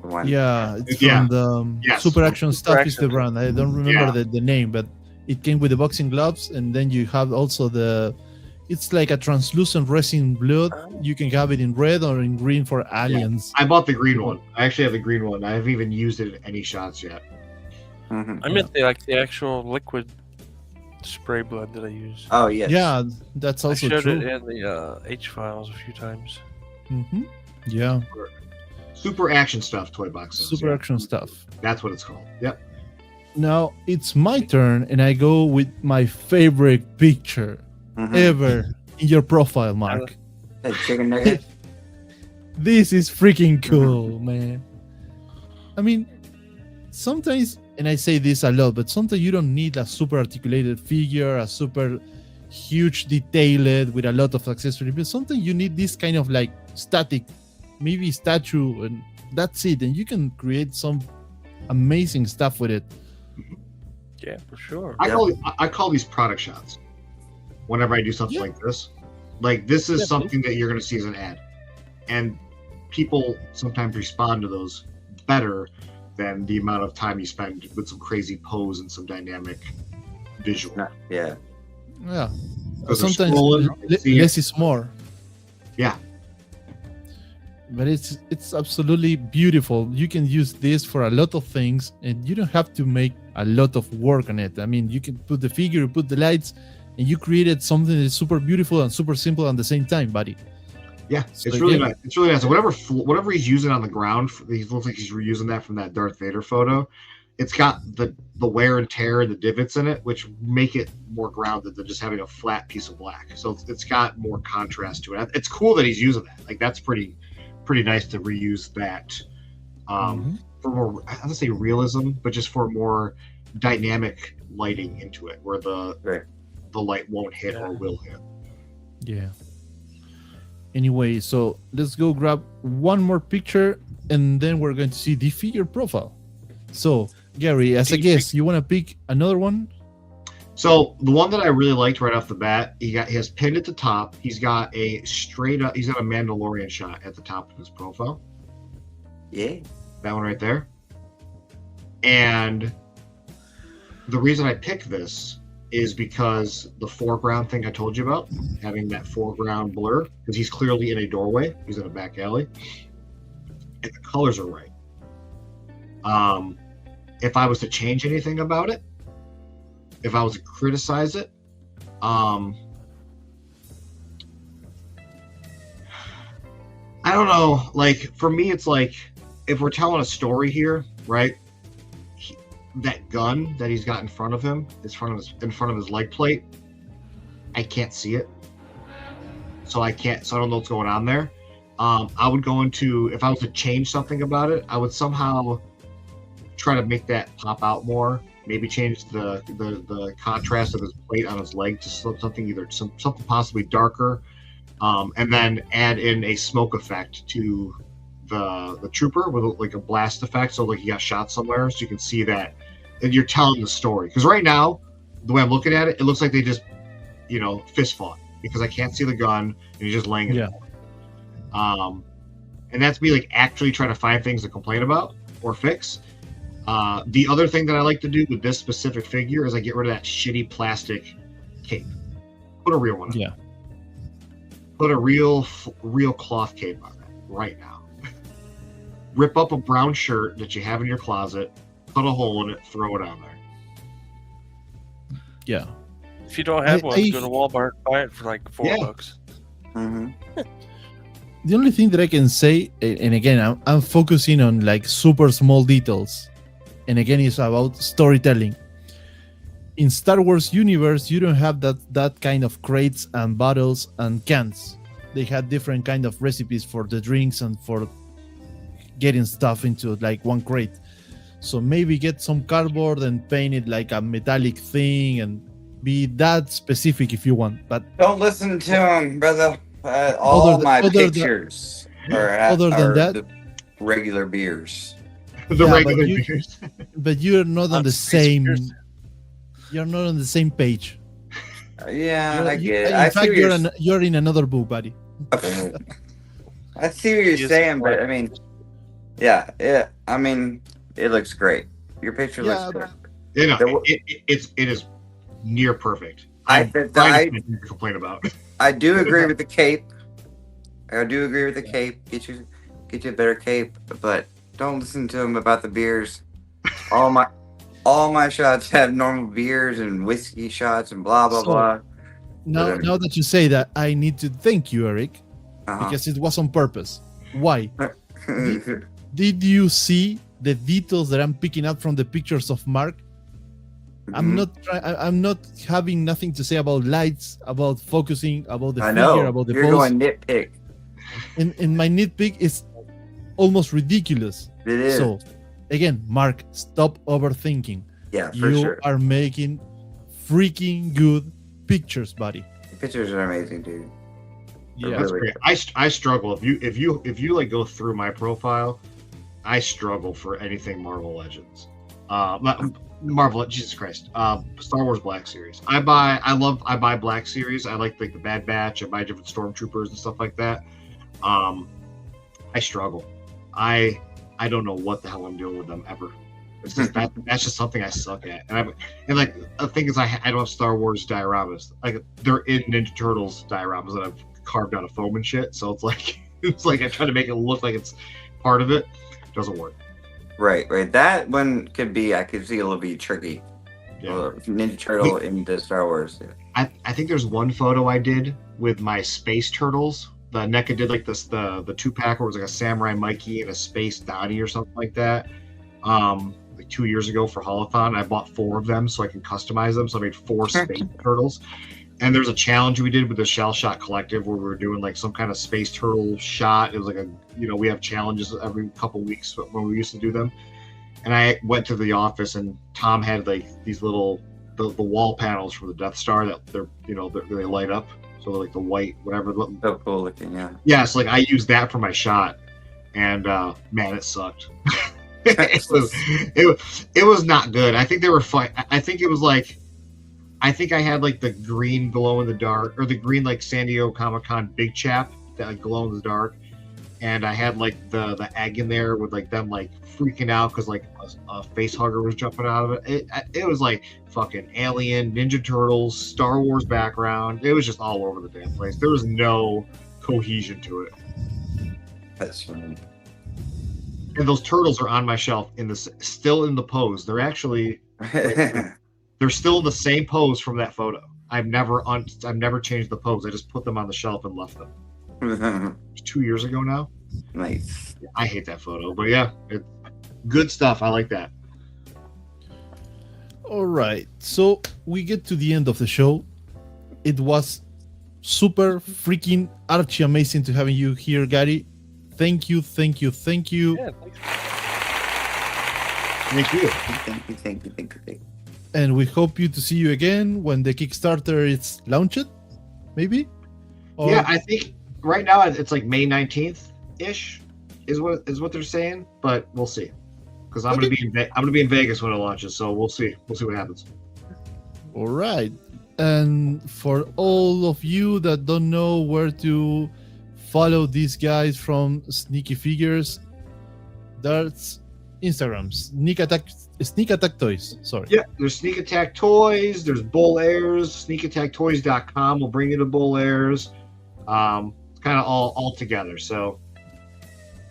one. Yeah, it's Yeah. from the Yes. Super Action Super Stuff is the Action. brand. I don't remember Yeah. the name, but it came with the boxing gloves, and then you have also it's like a translucent resin blood. You can have it in red or in green for aliens. I bought the green one. I actually have the green one. I haven't even used it in any shots yet. Mhm. I meant the actual liquid spray blood that I use. Oh yes. Yeah, that's I also showed true. it in the H files a few times. Hmm. Yeah, Super Action Stuff toy box. sets, Super yeah. Action Stuff. That's what it's called. Yep. Now it's my turn, and I go with my favorite picture Mhm. ever in your profile, Mark. Hey, chicken nugget. This is freaking cool, man. I mean, sometimes, and I say this a lot, but sometimes you don't need a super articulated figure, a super huge detailed with a lot of accessories, but sometimes you need this kind of like static, maybe statue, and that's it. And you can create some amazing stuff with it. Yeah, for sure. I call these product shots whenever I do something Yeah. like this. Like this is Yeah, something that you're going to see as an ad, and people sometimes respond to those better than the amount of time you spend with some crazy pose and some dynamic visual. Yeah. Yeah. Because they're Sometimes scrolling, they see it. less is more. Yeah. But it's absolutely beautiful. You can use this for a lot of things, and you don't have to make a lot of work on it. I mean, you can put the figure, you put the lights, and you created something that's super beautiful and super simple at the same time, buddy. Yeah, So it's really again- nice. It's really nice. Whatever he's using on the ground, he looks like he's reusing that from that Darth Vader photo. It's got the wear and tear and the divots in it, which make it more grounded than just having a flat piece of black. So it's got more contrast to it. It's cool that he's using that. Like that's pretty nice to reuse that Mhm. for more. I don't say realism, but just for more dynamic lighting into it, where Right. the light won't hit or will hit. Yeah. Anyway, so let's go grab one more picture, and then we're going to see the figure profile. So, Gary, as a guest, you want to pick another one? So the one that I really liked right off the bat, he has pinned at the top. He's got a Mandalorian shot at the top of his profile. Yeah. That one right there. And the reason I picked this is because the foreground thing I told you about, having that foreground blur, because he's clearly in a doorway. He's in a back alley. And the colors are right. If I was to change anything about it, if I was to criticize it, I don't know. Like for me, it's like if we're telling a story here, right? That gun that he's got in front of him, in front of his leg plate, I can't see it, so I don't know what's going on there. I would go into, if I was to change something about it, I would somehow try to make that pop out more. Maybe change the contrast of his plate on his leg to something something possibly darker, and then add in a smoke effect to the trooper with like a blast effect, so like he got shot somewhere, so you can see that, and you're telling the story. Because right now, the way I'm looking at it, it looks like they just fist fought, because I can't see the gun and he's just laying it. Yeah. And that's me like actually trying to find things to complain about or fix. The other thing that I like to do with this specific figure is I get rid of that shitty plastic cape. Put a real one on. Yeah. Put a real cloth cape on that right now. Rip up a brown shirt that you have in your closet, put a hole in it, throw it on there. Yeah. If you don't have I- one, I- go to Walmart, buy it for like $4. Mm-hmm. The only thing that I can say, and again, I'm focusing on like super small details, and again, it's about storytelling. In Star Wars universe, you don't have that kind of crates and bottles and cans. They had different kind of recipes for the drinks and for getting stuff into like one crate. So maybe get some cardboard and paint it like a metallic thing and be that specific if you want. But Don't listen to him, brother. All my pictures other than are that, the regular beers. The Yeah, regular but you- beers. but you're not on the Space same. Beers. You're not on the same page. Yeah, You're- I you- get it. in I fact, see what you're in another book, buddy. I see what you're He is saying, but black. I mean, yeah. I mean, it looks great. Your picture Yeah, looks good. You know, There wa- it is near perfect. I I'm think trying to complain about. I do agree with the cape. I do agree with the cape. Get you a better cape, but don't listen to him about the beers. All my shots have normal beers and whiskey shots and blah blah So, blah. Now that you say that, I need to thank you, Eric, Uh-huh. because it was on purpose. Why? Did you see the details that I'm picking up from the pictures of Mark? Mhm. I'm not having nothing to say about lights, about focusing, about the I figure, know. about the You're pose. going nitpick. And my nitpick is almost ridiculous. It is. So, again, Mark, stop overthinking. Yeah, for You sure. are making freaking good pictures, buddy. The pictures are amazing, dude. Yeah. That's Really? great. I struggle if you like go through my profile, I struggle for anything Marvel Legends. Marvel, Jesus Christ. Star Wars Black Series. I buy Black Series. I like the Bad Batch. I buy different stormtroopers and stuff like that. I struggle. I don't know what the hell I'm doing with them ever. It's just that's just something I suck at. And like the thing is, I don't have Star Wars dioramas. Like they're in Ninja Turtles dioramas that I've carved out of foam and shit. So it's like I try to make it look like it's part of it. Doesn't work. Right. That one could be. I could see it'll be tricky. Yeah. Ninja Turtle into Star Wars. I think there's one photo I did with my space turtles. The NECA did like this the 2-pack where it was like a Samurai Mikey and a Space Donnie or something like that. Like 2 years ago for Holothon. I bought 4 of them so I can customize them. So I made 4 space turtles. And there's a challenge we did with the Shell Shot Collective where we were doing like some kind of space turtle shot. It was like we have challenges every couple weeks when we used to do them. And I went to the office and Tom had like these little the wall panels from the Death Star that they light up. So they're like the white whatever. So cool looking, yeah. Yeah, so like I used that for my shot, and man, it sucked. it was not good. I think they were fine. I think it was like, I think I had like the green glow in the dark, or the green like San Diego Comic-Con big chap that like glow in the dark, and I had like the egg in there with like them like freaking out because like a face hugger was jumping out of it. It was like fucking Alien, Ninja Turtles, Star Wars background. It was just all over the damn place. There was no cohesion to it. That's funny. And those turtles are on my shelf still in the pose. They're actually they're still in the same pose from that photo. I've never changed the pose. I just put them on the shelf and left them. It was 2 years ago now. Nice. I hate that photo, but yeah, good stuff. I like that. All right. So we get to the end of the show. It was super freaking archie amazing to having you here, Gary. Thank you. Thank you. Thank you. And we hope you to see you again when the Kickstarter is launched, maybe? Or- Yeah, I think right now it's like May 19th ish is what they're saying, but we'll see. Because I'm gonna be in Vegas when it launches, so we'll see. We'll see what happens. All right. And for all of you that don't know where to follow these guys from Sneaky Figures, that's Instagram, Sneak Attack Toys. Sorry. Yeah, there's Sneak Attack Toys, there's Bull Airs, sneakattacktoys.com will bring you to Bull Airs. It's kind of all together, so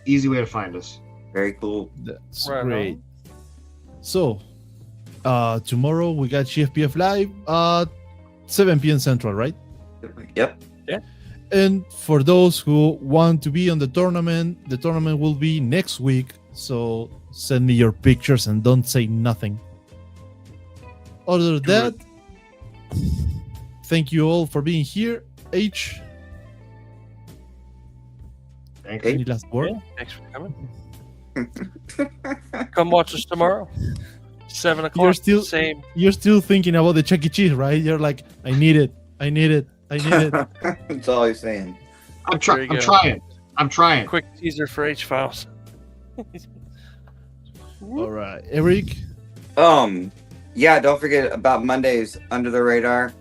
easy way to find us. Very cool. That's Right great. on. So, Tomorrow we got Gfpf live at 7 p.m. Central, right? Yep. And for those who want to be on the tournament will be next week. So send me your pictures and don't say nothing. Other than that, thank you all for being here. H, Thanks. any last word? Yeah, thanks for coming. Come watch us tomorrow. 7 o'clock. Same. You're still thinking about the Chuck E. Cheese, right? You're like, I need it. That's all he's saying. I'm There you trying. go. I'm trying. Quick teaser for H Files. All right, Eric. Yeah, don't forget about Mondays Under the Radar,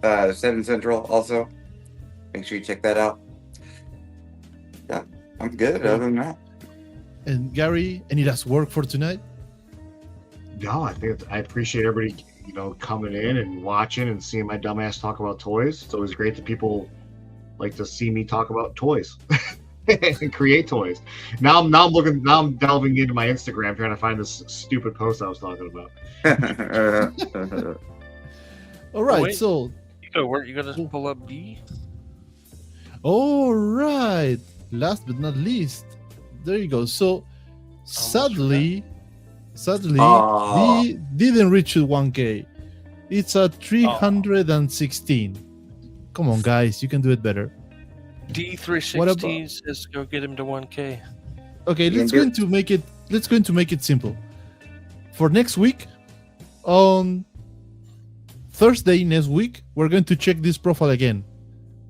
7 Central also. Make sure you check that out. Yeah, I'm good other than that. And Gary, any last word for tonight? No, I appreciate everybody, coming in and watching and seeing my dumbass talk about toys. It's always great that people like to see me talk about toys and create toys. Now I'm delving into my Instagram trying to find this stupid post I was talking about. All right, wait. so You gotta pull up B. all right. Last but not least, there you go. So sadly, Aw. we didn't reach 1K. It's at 316. Come on, guys, you can do it better. D316 says go get him to 1K. Okay, You let's can do going to make it. Let's going to make it simple. For next week, on Thursday next week, we're going to check this profile again.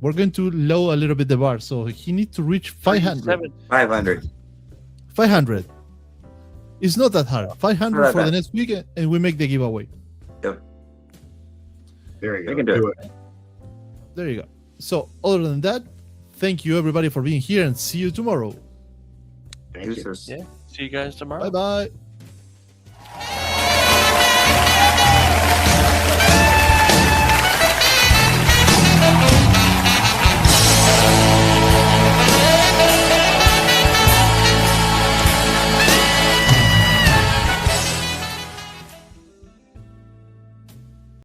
We're going to lower a little bit the bar, so he needs to reach 500. 500. 500. It's not that hard. 500 Not for bad. the next week, and we make the giveaway. There you go. We can do it. There you go. So, other than that, thank you everybody for being here, and see you tomorrow. Thank you. Deuces. Yeah. See you guys tomorrow. Bye bye.